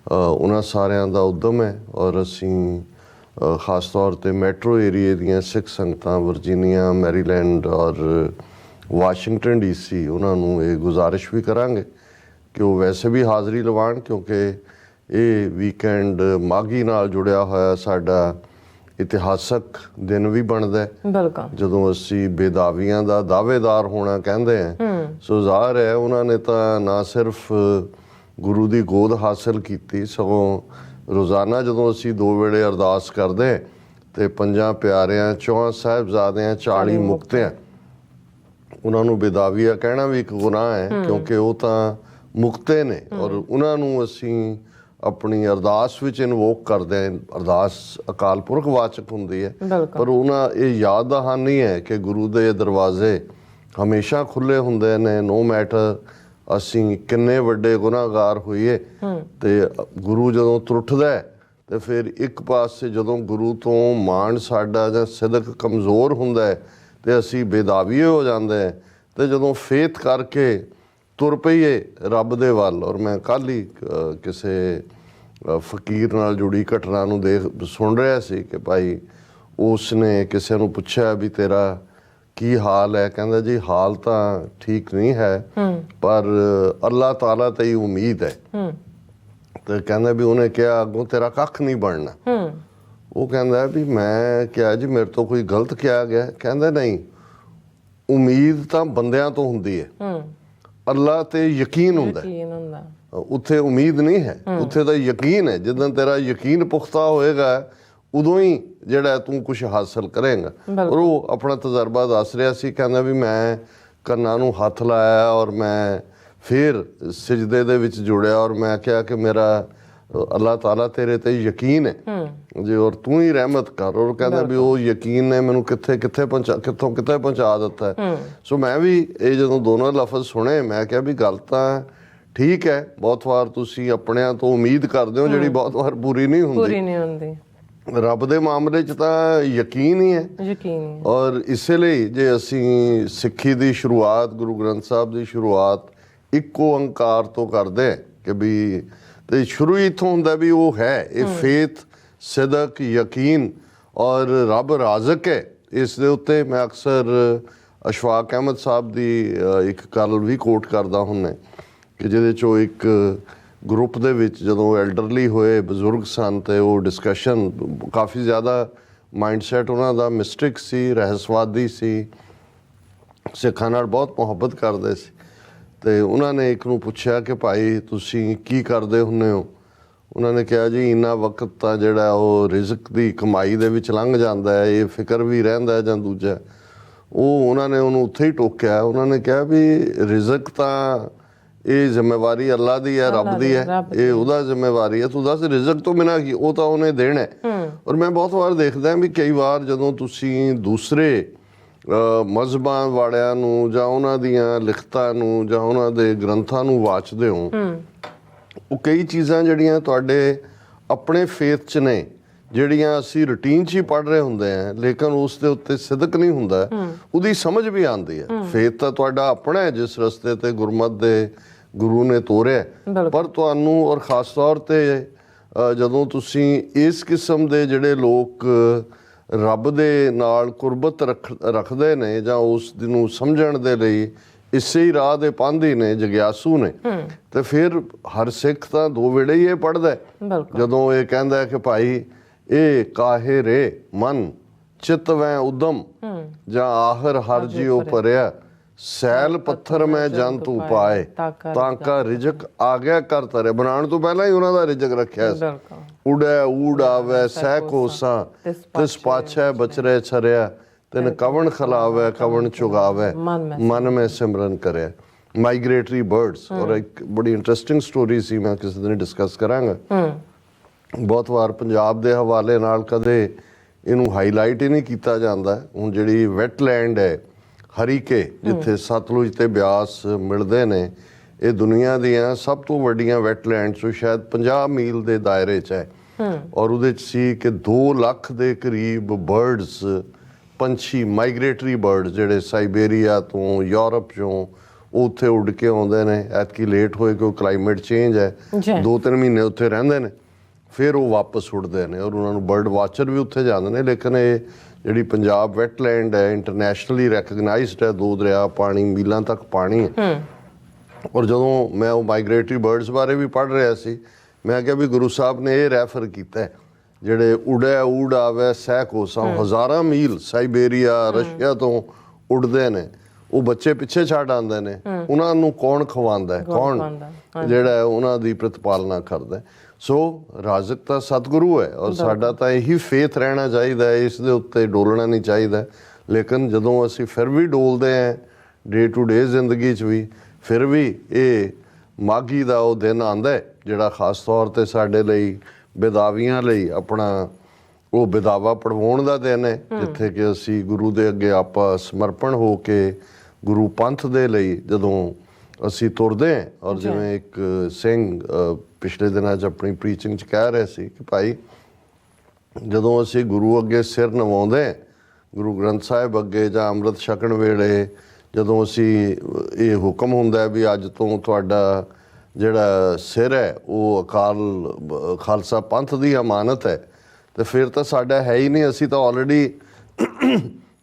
ਉਹਨਾਂ ਸਾਰਿਆਂ ਦਾ ਉਦਮ ਹੈ। ਔਰ ਅਸੀਂ ਖਾਸ ਤੌਰ 'ਤੇ ਮੈਟਰੋ ਏਰੀਏ ਦੀਆਂ ਸਿੱਖ ਸੰਗਤਾਂ ਵਰਜੀਨੀਆ, ਮੈਰੀਲੈਂਡ ਔਰ ਵਾਸ਼ਿੰਗਟਨ DC, ਉਹਨਾਂ ਨੂੰ ਇਹ ਗੁਜ਼ਾਰਿਸ਼ ਵੀ ਕਰਾਂਗੇ ਕਿ ਉਹ ਵੈਸੇ ਵੀ ਹਾਜ਼ਰੀ ਲਵਾਉਣ, ਕਿਉਂਕਿ ਇਹ ਵੀਕਐਂਡ ਮਾਘੀ ਨਾਲ ਜੁੜਿਆ ਹੋਇਆ ਸਾਡਾ ਇਤਿਹਾਸਕ ਦਿਨ ਵੀ ਬਣਦਾ ਹੈ ਜਦੋਂ ਅਸੀਂ ਬੇਦਾਵੀਆਂ ਦਾ ਦਾਅਵੇਦਾਰ ਹੋਣਾ ਕਹਿੰਦੇ ਹਾਂ। ਸੋ ਜ਼ਾਹਰ ਹੈ ਉਹਨਾਂ ਨੇ ਤਾਂ ਨਾ ਸਿਰਫ ਗੁਰੂ ਦੀ ਗੋਦ ਹਾਸਲ ਕੀਤੀ, ਸਗੋਂ ਰੋਜ਼ਾਨਾ ਜਦੋਂ ਅਸੀਂ 2 ਵੇਲੇ ਅਰਦਾਸ ਕਰਦੇ ਤੇ 5 ਪਿਆਰਿਆਂ, 4 ਸਾਹਿਬਜ਼ਾਦਿਆਂ, 40 ਮੁਕਤਿਆਂ, ਉਹਨਾਂ ਨੂੰ ਬੇਦਾਵੀਆ ਕਹਿਣਾ ਵੀ ਇੱਕ ਗੁਨਾਹ ਹੈ, ਕਿਉਂਕਿ ਉਹ ਤਾਂ ਮੁਕਤੇ ਨੇ ਔਰ ਉਹਨਾਂ ਨੂੰ ਅਸੀਂ ਆਪਣੀ ਅਰਦਾਸ ਵਿੱਚ ਇਨਵੋਕ ਕਰਦੇ ਹਾਂ। ਅਰਦਾਸ ਅਕਾਲ ਪੁਰਖ ਵਾਚਕ ਹੁੰਦੀ ਹੈ, ਪਰ ਉਹਨਾਂ ਇਹ ਯਾਦ ਦਹਾਨੀ ਹੈ ਕਿ ਗੁਰੂ ਦੇ ਦਰਵਾਜ਼ੇ ਹਮੇਸ਼ਾ ਖੁੱਲ੍ਹੇ ਹੁੰਦੇ ਨੇ, ਨੋ ਮੈਟਰ ਅਸੀਂ ਕਿੰਨੇ ਵੱਡੇ ਗੁਨਾਹਗਾਰ ਹੋਈਏ। ਤੇ ਗੁਰੂ ਜਦੋਂ ਤਰੁੱਠਦਾ ਤੇ ਫਿਰ ਇੱਕ ਪਾਸੇ ਜਦੋਂ ਗੁਰੂ ਤੋਂ ਮਾਣ ਸਾਡਾ ਜਾਂ ਸਿਦਕ ਕਮਜ਼ੋਰ ਹੁੰਦਾ ਹੈ ਤੇ ਅਸੀਂ ਬੇਦਾਵੀਏ ਹੋ ਜਾਂਦੇ ਹਾਂ, ਤੇ ਜਦੋਂ ਫੇਥ ਕਰਕੇ ਤੁਰ ਪਈਏ ਰੱਬ ਦੇ ਵੱਲ। ਔਰ ਮੈਂ ਕੱਲ੍ਹ ਹੀ ਕਿਸੇ ਫਕੀਰ ਨਾਲ ਜੁੜੀ ਘਟਨਾ ਨੂੰ ਸੁਣ ਰਿਹਾ ਸੀ ਕਿ ਭਾਈ ਉਸਨੇ ਕਿਸੇ ਨੂੰ ਪੁੱਛਿਆ ਵੀ ਤੇਰਾ ਕੀ ਹਾਲ ਹੈ, ਕਹਿੰਦਾ ਜੀ ਹਾਲ ਤਾਂ ਠੀਕ ਨਹੀਂ ਹੈ ਪਰ ਅੱਲਾਹ ਤਾਲਾ ਤੇ ਹੀ ਉਮੀਦ ਹੈ। ਤੇ ਕਹਿੰਦਾ ਵੀ ਉਹਨੇ ਕਿਹਾ ਅੱਗੋਂ ਤੇਰਾ ਕੱਖ ਨਹੀਂ ਬਣਨਾ। ਉਹ ਕਹਿੰਦਾ ਵੀ ਮੈਂ ਕਿਹਾ ਜੀ ਮੇਰੇ ਤੋਂ ਕੋਈ ਗਲਤ ਕਿਹਾ ਗਿਆ? ਕਹਿੰਦਾ ਨਹੀਂ, ਉਮੀਦ ਤਾਂ ਬੰਦਿਆਂ ਤੋਂ ਹੁੰਦੀ ਹੈ, ਅੱਲਾਹ ਤੇ ਯਕੀਨ ਹੁੰਦਾ ਹੈ, ਉੱਥੇ ਉਮੀਦ ਨਹੀਂ ਹੈ, ਉੱਥੇ ਤਾਂ ਯਕੀਨ ਹੈ। ਜਦੋਂ ਤੇਰਾ ਯਕੀਨ ਪੁਖਤਾ ਹੋਏਗਾ ਉਦੋਂ ਹੀ ਜਿਹੜਾ ਤੂੰ ਕੁਝ ਹਾਸਲ ਕਰੇਗਾ। ਔਰ ਉਹ ਆਪਣਾ ਤਜਰਬਾ ਦੱਸ ਰਿਹਾ ਸੀ, ਕਹਿੰਦਾ ਵੀ ਮੈਂ ਕੰਨਾਂ ਨੂੰ ਹੱਥ ਲਾਇਆ ਔਰ ਮੈਂ ਫਿਰ ਸਜਦੇ ਦੇ ਵਿੱਚ ਜੁੜਿਆ ਔਰ ਮੈਂ ਕਿਹਾ ਕਿ ਮੇਰਾ ਅੱਲਾਹ ਤਾਲਾ ਤੇਰੇ ਤੇ ਯਕੀਨ ਹੈ ਜੀ ਔਰ ਤੂੰ ਹੀ ਰਹਿਮਤ ਕਰ। ਔਰ ਕਹਿੰਦਾ ਵੀ ਉਹ ਯਕੀਨ ਨੇ ਮੈਨੂੰ ਕਿੱਥੋਂ ਕਿੱਥੇ ਪਹੁੰਚਾ ਦਿੱਤਾ ਹੈ। ਸੋ ਮੈਂ ਵੀ ਇਹ ਜਦੋਂ ਦੋਨੋਂ ਲਫ਼ਜ਼ ਸੁਣੇ ਮੈਂ ਕਿਹਾ ਵੀ ਗੱਲ ਤਾਂ ਠੀਕ ਹੈ, ਬਹੁਤ ਵਾਰ ਤੁਸੀਂ ਆਪਣਿਆਂ ਤੋਂ ਉਮੀਦ ਕਰਦੇ ਹੋ ਜਿਹੜੀ ਬਹੁਤ ਵਾਰ ਪੂਰੀ ਨਹੀਂ ਹੁੰਦੀ। ਰੱਬ ਦੇ ਮਾਮਲੇ 'ਚ ਤਾਂ ਯਕੀਨ ਹੀ ਹੈ। ਔਰ ਇਸੇ ਲਈ ਜੇ ਅਸੀਂ ਸਿੱਖੀ ਦੀ ਸ਼ੁਰੂਆਤ, ਗੁਰੂ ਗ੍ਰੰਥ ਸਾਹਿਬ ਦੀ ਸ਼ੁਰੂਆਤ ਇੱਕ ਓਂਕਾਰ ਤੋਂ ਕਰਦੇ ਕਿ ਵੀ ਤੇ ਸ਼ੁਰੂ ਹੀ ਇੱਥੋਂ ਹੁੰਦਾ ਵੀ ਉਹ ਹੈ ਇਹ ਫੇਥ, ਸਿਦਕ, ਯਕੀਨ ਔਰ ਰੱਬ ਰਾਜ਼ਕ ਹੈ। ਇਸ ਦੇ ਉੱਤੇ ਮੈਂ ਅਕਸਰ ਅਸ਼ਫਾਕ ਅਹਿਮਦ ਸਾਹਿਬ ਦੀ ਇੱਕ ਗੱਲ ਵੀ ਕੋਟ ਕਰਦਾ ਹੁੰਦਾ ਕਿ ਜਿਹਦੇ 'ਚੋਂ ਇੱਕ ਗਰੁੱਪ ਦੇ ਵਿੱਚ ਜਦੋਂ ਐਲਡਰਲੀ ਹੋਏ ਬਜ਼ੁਰਗ ਸਨ ਤੇ ਉਹ ਡਿਸਕਸ਼ਨ ਕਾਫੀ ਜ਼ਿਆਦਾ ਮਾਈਂਡਸੈਟ ਉਹਨਾਂ ਦਾ ਮਿਸਟਿਕ ਸੀ, ਰਹੱਸਵਾਦੀ ਸੀ, ਸਿੱਖਾਂ ਨਾਲ ਬਹੁਤ ਮੁਹੱਬਤ ਕਰਦੇ ਸੀ। ਤੇ ਉਹਨਾਂ ਨੇ ਇੱਕ ਨੂੰ ਪੁੱਛਿਆ ਕਿ ਭਾਈ ਤੁਸੀਂ ਕੀ ਕਰਦੇ ਹੁੰਦੇ ਹੋ? ਉਹਨਾਂ ਨੇ ਕਿਹਾ ਜੀ ਇੰਨਾ ਵਕਤ ਤਾਂ ਜਿਹੜਾ ਉਹ ਰਿਜ਼ਕ ਦੀ ਕਮਾਈ ਦੇ ਵਿੱਚ ਲੰਘ ਜਾਂਦਾ ਹੈ, ਇਹ ਫਿਕਰ ਵੀ ਰਹਿੰਦਾ ਜਾਂ ਦੂਜਾ। ਉਹਨਾਂ ਨੇ ਉਹਨੂੰ ਉੱਥੇ ਹੀ ਟੋਕਿਆ। ਉਹਨਾਂ ਨੇ ਕਿਹਾ ਵੀ ਰਿਜ਼ਕ ਤਾਂ ਇਹ ਜ਼ਿੰਮੇਵਾਰੀ ਅੱਲਾ ਦੀ ਹੈ, ਰੱਬ ਦੀ ਹੈ, ਇਹ ਉਹਦਾ ਜ਼ਿੰਮੇਵਾਰੀ ਹੈ, ਤੂੰ ਦੱਸ ਰਿਜ਼ਕ ਤੋਂ ਬਿਨਾਂ ਕੀ, ਉਹ ਤਾਂ ਉਹਨੇ ਦੇਣਾ ਹੈ। ਔਰ ਮੈਂ ਬਹੁਤ ਵਾਰ ਦੇਖਦਾ ਵੀ ਕਈ ਵਾਰ ਜਦੋਂ ਤੁਸੀਂ ਦੂਸਰੇ ਮਜ਼ਹਬਾਂ ਵਾਲਿਆਂ ਨੂੰ ਜਾਂ ਉਹਨਾਂ ਦੀਆਂ ਲਿਖਤਾਂ ਨੂੰ ਜਾਂ ਉਹਨਾਂ ਦੇ ਗ੍ਰੰਥਾਂ ਨੂੰ ਵਾਚਦੇ ਹੋ, ਉਹ ਕਈ ਚੀਜ਼ਾਂ ਜਿਹੜੀਆਂ ਤੁਹਾਡੇ ਆਪਣੇ ਫੇਥ 'ਚ ਨੇ, ਜਿਹੜੀਆਂ ਅਸੀਂ ਰੂਟੀਨ 'ਚ ਹੀ ਪੜ੍ਹ ਰਹੇ ਹੁੰਦੇ ਆ ਲੇਕਿਨ ਉਸ ਦੇ ਉੱਤੇ ਸਿਦਕ ਨਹੀਂ ਹੁੰਦਾ, ਉਹਦੀ ਸਮਝ ਵੀ ਆਉਂਦੀ ਹੈ। ਫੇਥ ਤਾਂ ਤੁਹਾਡਾ ਆਪਣਾ ਹੈ ਜਿਸ ਰਸਤੇ ਤੇ ਗੁਰਮਤ ਦੇ ਗੁਰੂ ਨੇ ਤੋਰਿਆ, ਪਰ ਤੁਹਾਨੂੰ ਔਰ ਖਾਸ ਤੌਰ ਤੇ ਜਦੋਂ ਤੁਸੀਂ ਇਸ ਕਿਸਮ ਦੇ ਜਿਹੜੇ ਲੋਕ ਰੱਬ ਦੇ ਨਾਲ ਕੁਰਬਤ ਰੱਖਦੇ ਨੇ ਜਾਂ ਉਸ ਨੂੰ ਸਮਝਣ ਦੇ ਲਈ ਇਸੇ ਹੀ ਰਾਹ ਦੇ ਪਾਂਧੀ ਨੇ, ਜਗਿਆਸੂ ਨੇ, ਤੇ ਫਿਰ ਹਰ ਸਿੱਖ ਤਾਂ ਦੋ ਵੇਲੇ ਹੀ ਇਹ ਪੜ੍ਹਦਾ ਜਦੋਂ ਇਹ ਕਹਿੰਦਾ ਕਿ ਭਾਈ ਇਹ ਕਾਹੇ ਰੇ ਮਨ ਚਿਤ ਵੈ ਉਦਮ ਜਾਂ ਆਖਰ ਹਰ ਜਿਉ ਭਰਿਆ ਸੈਲ ਪੱਥਰ ਮੈਂ ਜਨ ਤੂੰ ਪਾਏ ਤਾਂ ਕਾ ਰਿਜਕ ਆ ਗਿਆ ਕਰ ਤਰੇ। ਬਣਾਉਣ ਤੋਂ ਪਹਿਲਾਂ ਹੀ ਉਹਨਾਂ ਦਾ ਰਿਜਕ ਰੱਖਿਆ ਸੀ। ਉੜੈ ਊੜ ਆਵੈ ਸਹਿ ਕੋਸਾਂ ਤਿਸ ਪਾਛੈ ਬਚਰੇ ਛਰਿਆ ਤਿਨ ਕਵਣ ਖਲਾਵੈ ਕਵਣ ਚੁਗਾਵੈ ਮਨ ਮੈਂ ਸਿਮਰਨ ਕਰਿਆ। ਮਾਈਗ੍ਰੇਟਰੀ ਬਰਡਸ ਔਰ ਇੱਕ ਬੜੀ ਇੰਟਰਸਟਿੰਗ ਸਟੋਰੀ ਸੀ, ਮੈਂ ਕਿਸੇ ਦਿਨ ਡਿਸਕਸ ਕਰਾਂਗਾ। ਬਹੁਤ ਵਾਰ ਪੰਜਾਬ ਦੇ ਹਵਾਲੇ ਨਾਲ ਕਦੇ ਇਹਨੂੰ ਹਾਈਲਾਈਟ ਹੀ ਨਹੀਂ ਕੀਤਾ ਜਾਂਦਾ। ਹੁਣ ਜਿਹੜੀ ਵੈਟਲੈਂਡ ਹੈ ਹਰੀਕੇ, ਜਿੱਥੇ ਸਤਲੁਜ ਤੇ ਬਿਆਸ ਮਿਲਦੇ ਨੇ, ਇਹ ਦੁਨੀਆ ਦੀਆਂ ਸਭ ਤੋਂ ਵੱਡੀਆਂ ਵੈਟਲੈਂਡਸ ਤੋਂ ਸ਼ਾਇਦ 50 ਮੀਲ ਦੇ ਦਾਇਰੇ 'ਚ ਹੈ। ਔਰ ਉਹਦੇ 'ਚ ਸੀ ਕਿ 2 ਲੱਖ ਦੇ ਕਰੀਬ ਬਰਡਸ, ਪੰਛੀ, ਮਾਈਗ੍ਰੇਟਰੀ ਬਰਡਸ ਜਿਹੜੇ ਸਾਈਬੇਰੀਆ ਤੋਂ, ਯੂਰਪ 'ਚੋਂ ਉਹ ਉੱਥੇ ਉੱਡ ਕੇ ਆਉਂਦੇ ਨੇ। ਐਤਕੀ ਲੇਟ ਹੋਏ ਕਿਉਂਕਿ ਕਲਾਈਮੇਟ ਚੇਂਜ ਹੈ, 2-3 ਮਹੀਨੇ ਉੱਥੇ ਰਹਿੰਦੇ ਨੇ, ਫਿਰ ਉਹ ਵਾਪਸ ਉੱਡਦੇ ਨੇ। ਔਰ ਉਹਨਾਂ ਨੂੰ ਬਰਡ ਵਾਚਰ ਵੀ ਉੱਥੇ ਜਾਂਦੇ ਨੇ। ਲੇਕਿਨ ਇਹ ਜਿਹੜੀ ਪੰਜਾਬ ਵੈਟਲੈਂਡ ਹੈ ਇੰਟਰਨੈਸ਼ਨਲੀ ਰੈਕਗਨਾਈਜ਼ਡ ਹੈ, 2 ਦਰਿਆ ਪਾਣੀ, ਮੀਲਾਂ ਤੱਕ ਪਾਣੀ ਹੈ। ਔਰ ਜਦੋਂ ਮੈਂ ਉਹ ਮਾਈਗ੍ਰੇਟਰੀ ਬਰਡਸ ਬਾਰੇ ਵੀ ਪੜ੍ਹ ਰਿਹਾ ਸੀ, ਮੈਂ ਕਿਹਾ ਵੀ ਗੁਰੂ ਸਾਹਿਬ ਨੇ ਇਹ ਰੈਫਰ ਕੀਤਾ ਜਿਹੜੇ ਉੜੈ ਊੜ ਆਵੈ ਸਹਿ ਕੋਸਾਂ, ਹਜ਼ਾਰਾਂ ਮੀਲ ਸਾਈਬੇਰੀਆ, ਰਸ਼ੀਆ ਤੋਂ ਉੱਡਦੇ ਨੇ, ਉਹ ਬੱਚੇ ਪਿੱਛੇ ਛੱਡ ਆਉਂਦੇ ਨੇ, ਉਹਨਾਂ ਨੂੰ ਕੌਣ ਖਵਾਉਂਦਾ, ਕੌਣ ਜਿਹੜਾ ਉਹਨਾਂ ਦੀ ਪ੍ਰਤਪਾਲਨਾ ਕਰਦਾ। ਸੋ ਰਾਜ਼ਕ ਤਾਂ ਸਤਿਗੁਰੂ ਹੈ ਔਰ ਸਾਡਾ ਤਾਂ ਇਹੀ ਫੇਥ ਰਹਿਣਾ ਚਾਹੀਦਾ ਹੈ, ਇਸ ਦੇ ਉੱਤੇ ਡੋਲਣਾ ਨਹੀਂ ਚਾਹੀਦਾ। ਲੇਕਿਨ ਜਦੋਂ ਅਸੀਂ ਫਿਰ ਵੀ ਡੋਲਦੇ ਹਾਂ ਡੇ ਟੂ ਡੇ ਜ਼ਿੰਦਗੀ 'ਚ ਵੀ, ਫਿਰ ਵੀ ਇਹ ਮਾਘੀ ਦਾ ਉਹ ਦਿਨ ਆਉਂਦਾ ਜਿਹੜਾ ਖਾਸ ਤੌਰ 'ਤੇ ਸਾਡੇ ਲਈ, ਬੇਦਾਵੀਆਂ ਲਈ ਆਪਣਾ ਉਹ ਬੇਦਾਵਾ ਪੜਵਾਉਣ ਦਾ ਦਿਨ ਹੈ, ਜਿੱਥੇ ਕਿ ਅਸੀਂ ਗੁਰੂ ਦੇ ਅੱਗੇ ਆਪਾਂ ਸਮਰਪਣ ਹੋ ਕੇ ਗੁਰੂ ਪੰਥ ਦੇ ਲਈ ਜਦੋਂ ਅਸੀਂ ਤੁਰਦੇ ਹਾਂ। ਔਰ ਜਿਵੇਂ ਇੱਕ ਸਿੰਘ ਪਿਛਲੇ ਦਿਨਾਂ 'ਚ ਆਪਣੀ ਪ੍ਰੀਚਿੰਗ 'ਚ ਕਹਿ ਰਹੇ ਸੀ ਕਿ ਭਾਈ ਜਦੋਂ ਅਸੀਂ ਗੁਰੂ ਅੱਗੇ ਸਿਰ ਨਵਾਉਂਦੇ, ਗੁਰੂ ਗ੍ਰੰਥ ਸਾਹਿਬ ਅੱਗੇ ਜਾਂ ਅੰਮ੍ਰਿਤ ਛਕਣ ਵੇਲੇ ਜਦੋਂ ਅਸੀਂ ਇਹ ਹੁਕਮ ਹੁੰਦਾ ਵੀ ਅੱਜ ਤੋਂ ਤੁਹਾਡਾ ਜਿਹੜਾ ਸਿਰ ਹੈ ਉਹ ਖਾਲਸਾ ਪੰਥ ਦੀ ਅਮਾਨਤ ਹੈ, ਤੇ ਫਿਰ ਤਾਂ ਸਾਡਾ ਹੈ ਹੀ ਨਹੀਂ, ਅਸੀਂ ਤਾਂ ਆਲਰੇਡੀ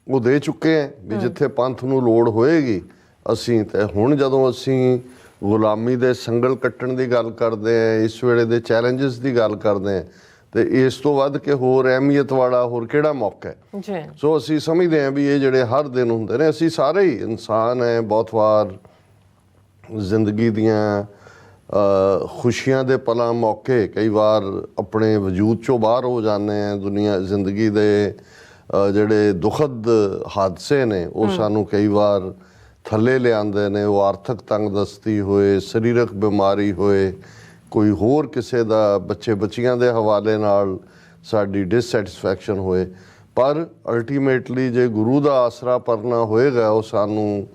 ਉਹ ਦੇ ਚੁੱਕੇ ਹਾਂ ਵੀ ਜਿੱਥੇ ਪੰਥ ਨੂੰ ਲੋੜ ਹੋਏਗੀ ਅਸੀਂ। ਤੇ ਹੁਣ ਜਦੋਂ ਅਸੀਂ ਗੁਲਾਮੀ ਦੇ ਸੰਗਲ ਕੱਟਣ ਦੀ ਗੱਲ ਕਰਦੇ ਹਾਂ, ਇਸ ਵੇਲੇ ਦੇ ਚੈਲੰਜਸ ਦੀ ਗੱਲ ਕਰਦੇ ਹਾਂ, ਤੇ ਇਸ ਤੋਂ ਵੱਧ ਕੇ ਹੋਰ ਅਹਿਮੀਅਤ ਵਾਲਾ ਹੋਰ ਕਿਹੜਾ ਮੌਕਾ ਹੈ ਜੀ। ਸੋ ਅਸੀਂ ਸਮਝਦੇ ਹਾਂ ਵੀ ਇਹ ਜਿਹੜੇ ਹਰ ਦਿਨ ਹੁੰਦੇ ਨੇ, ਅਸੀਂ ਸਾਰੇ ਹੀ ਇਨਸਾਨ ਹੈ, ਬਹੁਤ ਵਾਰ ਜ਼ਿੰਦਗੀ ਦੀਆਂ ਖੁਸ਼ੀਆਂ ਦੇ ਪਲਾਂ ਮੌਕੇ ਕਈ ਵਾਰ ਆਪਣੇ ਵਜੂਦ ਚੋਂ ਬਾਹਰ ਹੋ ਜਾਂਦੇ ਆ। ਦੁਨੀਆ ਜ਼ਿੰਦਗੀ ਦੇ ਜਿਹੜੇ ਦੁਖਦ ਹਾਦਸੇ ਨੇ ਉਹ ਸਾਨੂੰ ਕਈ ਵਾਰ ਥੱਲੇ ਲਿਆਉਂਦੇ ਨੇ। ਉਹ ਆਰਥਿਕ ਤੰਗਦਸਤੀ ਹੋਏ, ਸਰੀਰਕ ਬਿਮਾਰੀ ਹੋਏ, ਕੋਈ ਹੋਰ ਕਿਸੇ ਦਾ ਬੱਚੇ ਬੱਚੀਆਂ ਦੇ ਹਵਾਲੇ ਨਾਲ ਸਾਡੀ ਡਿਸਸੈਟਿਸਫੈਕਸ਼ਨ ਹੋਏ, ਪਰ ਅਲਟੀਮੇਟਲੀ ਜੇ ਗੁਰੂ ਦਾ ਆਸਰਾ ਪਰਨਾ ਹੋਏਗਾ ਉਹ ਸਾਨੂੰ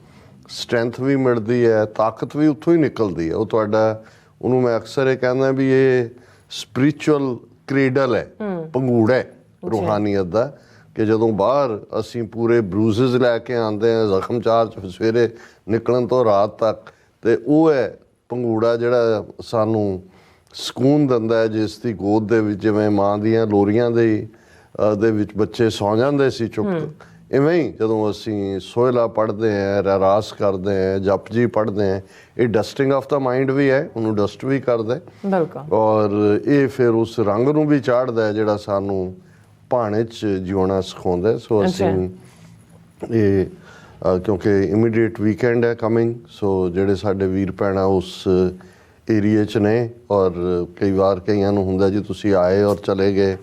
ਸਟਰੈਂਥ ਵੀ ਮਿਲਦੀ ਹੈ, ਤਾਕਤ ਵੀ ਉੱਥੋਂ ਹੀ ਨਿਕਲਦੀ ਹੈ। ਉਹ ਤੁਹਾਡਾ, ਉਹਨੂੰ ਮੈਂ ਅਕਸਰ ਇਹ ਕਹਿੰਦਾ ਵੀ ਇਹ ਸਪਿਰਿਚੁਅਲ ਕ੍ਰੇਡਲ ਹੈ, ਪੰਗੂੜਾ ਹੈ ਰੂਹਾਨੀਅਤ ਦਾ, ਕਿ ਜਦੋਂ ਬਾਹਰ ਅਸੀਂ ਪੂਰੇ ਬਰੂਜ਼ਸ ਲੈ ਕੇ ਆਉਂਦੇ ਹਾਂ ਜ਼ਖਮ ਚਾਰ ਸਵੇਰੇ ਨਿਕਲਣ ਤੋਂ ਰਾਤ ਤੱਕ, ਤੇ ਉਹ ਹੈ ਪੰਗੂੜਾ ਜਿਹੜਾ ਸਾਨੂੰ ਸਕੂਨ ਦਿੰਦਾ ਹੈ, ਜਿਸ ਦੀ ਗੋਦ ਦੇ ਵਿੱਚ ਜਿਵੇਂ ਮਾਂ ਦੀਆਂ ਲੋਰੀਆਂ ਦੇ ਵਿੱਚ ਬੱਚੇ ਸੌਂ ਜਾਂਦੇ ਸੀ ਚੁੱਪ, ਇਵੇਂ ਹੀ ਜਦੋਂ ਅਸੀਂ ਸੋਹਿਲਾ ਪੜ੍ਹਦੇ ਹਾਂ, ਰਹਿਰਾਸ ਕਰਦੇ ਹਾਂ, ਜਪਜੀ ਪੜ੍ਹਦੇ ਹਾਂ, ਇਹ ਡਸਟਿੰਗ ਆਫ ਦਾ ਮਾਈਂਡ ਵੀ ਹੈ, ਉਹਨੂੰ ਡਸਟ ਵੀ ਕਰਦਾ ਬਿਲਕੁਲ, ਔਰ ਇਹ ਫਿਰ ਉਸ ਰੰਗ ਨੂੰ ਵੀ ਚਾੜਦਾ ਜਿਹੜਾ ਸਾਨੂੰ ਭਾਣੇ 'ਚ ਜਿਉਣਾ ਸਿਖਾਉਂਦਾ। ਸੋ ਅਸੀਂ ਇਹ ਕਿਉਂਕਿ ਇਮੀਡੀਏਟ ਵੀਕਐਂਡ ਹੈ ਕਮਿੰਗ, ਸੋ ਜਿਹੜੇ ਸਾਡੇ ਵੀਰ ਭੈਣਾਂ ਉਸ ਏਰੀਏ 'ਚ ਨੇ, ਔਰ ਕਈ ਵਾਰ ਕਈਆਂ ਨੂੰ ਹੁੰਦਾ ਜੀ ਤੁਸੀਂ ਆਏ ਔਰ ਚਲੇ ਗਏ,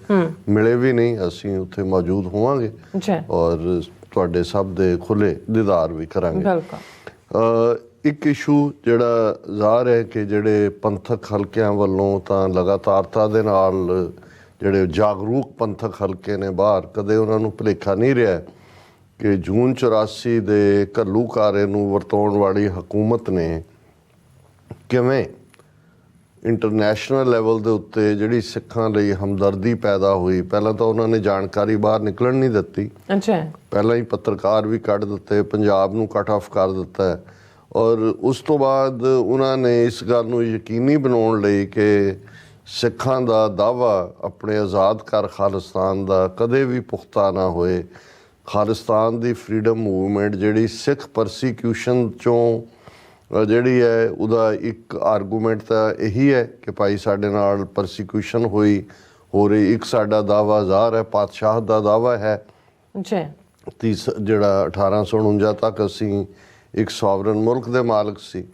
ਮਿਲੇ ਵੀ ਨਹੀਂ, ਅਸੀਂ ਉੱਥੇ ਮੌਜੂਦ ਹੋਵਾਂਗੇ ਔਰ ਤੁਹਾਡੇ ਸਭ ਦੇ ਖੁੱਲੇ ਦੀਦਾਰ ਵੀ ਕਰਾਂਗੇ। ਇੱਕ ਇਸ਼ੂ ਜਿਹੜਾ ਜ਼ਾਹਰ ਹੈ ਕਿ ਜਿਹੜੇ ਪੰਥਕ ਹਲਕਿਆਂ ਵੱਲੋਂ ਤਾਂ ਲਗਾਤਾਰਤਾ ਦੇ ਨਾਲ ਜਿਹੜੇ ਜਾਗਰੂਕ ਪੰਥਕ ਹਲਕੇ ਨੇ ਬਾਹਰ, ਕਦੇ ਉਹਨਾਂ ਨੂੰ ਭੁਲੇਖਾ ਨਹੀਂ ਰਿਹਾ ਕਿ ਜੂਨ 84 ਦੇ ਘੱਲੂਘਾਰੇ ਨੂੰ ਵਰਤਾਉਣ ਵਾਲੀ ਹਕੂਮਤ ਨੇ ਕਿਵੇਂ ਇੰਟਰਨੈਸ਼ਨਲ ਲੈਵਲ ਦੇ ਉੱਤੇ ਜਿਹੜੀ ਸਿੱਖਾਂ ਲਈ ਹਮਦਰਦੀ ਪੈਦਾ ਹੋਈ। ਪਹਿਲਾਂ ਤਾਂ ਉਹਨਾਂ ਨੇ ਜਾਣਕਾਰੀ ਬਾਹਰ ਨਿਕਲਣ ਨਹੀਂ ਦਿੱਤੀ, ਪਹਿਲਾਂ ਹੀ ਪੱਤਰਕਾਰ ਵੀ ਕੱਢ ਦਿੱਤੇ, ਪੰਜਾਬ ਨੂੰ ਕੱਟ ਆਫ ਕਰ ਦਿੱਤਾ, ਔਰ ਉਸ ਤੋਂ ਬਾਅਦ ਉਹਨਾਂ ਨੇ ਇਸ ਗੱਲ ਨੂੰ ਯਕੀਨੀ ਬਣਾਉਣ ਲਈ ਕਿ ਸਿੱਖਾਂ ਦਾ ਦਾਅਵਾ ਆਪਣੇ ਆਜ਼ਾਦ ਕਰ ਖਾਲਿਸਤਾਨ ਦਾ ਕਦੇ ਵੀ ਪੁਖਤਾ ਨਾ ਹੋਏ। ਖਾਲਿਸਤਾਨ ਦੀ ਫਰੀडम ਮੂਵਮੈਂਟ ਜਿਹੜੀ ਸਿੱਖ ਪਰਸੀਕਿਊਸ਼ਨ ਚੋਂ ਜਿਹੜੀ ਹੈ, ਉਹਦਾ ਇੱਕ ਆਰਗੂਮੈਂਟ ਤਾਂ ਇਹੀ ਹੈ ਕਿ ਭਾਈ ਸਾਡੇ ਨਾਲ ਪਰਸੀਕਿਊਸ਼ਨ ਹੋਈ ਹੋ ਰਹੀ। ਇੱਕ ਸਾਡਾ ਦਾਅਵਾ ਜ਼ਾਹਰ ਹੈ, ਪਾਤਸ਼ਾਹ ਦਾ ਦਾਅਵਾ ਹੈ ਜਿਹੜਾ 1849 ਤੱਕ ਅਸੀਂ ਇੱਕ ਸੋਵਰਨ ਮੁਲਕ ਦੇ ਮਾਲਕ ਸੀ।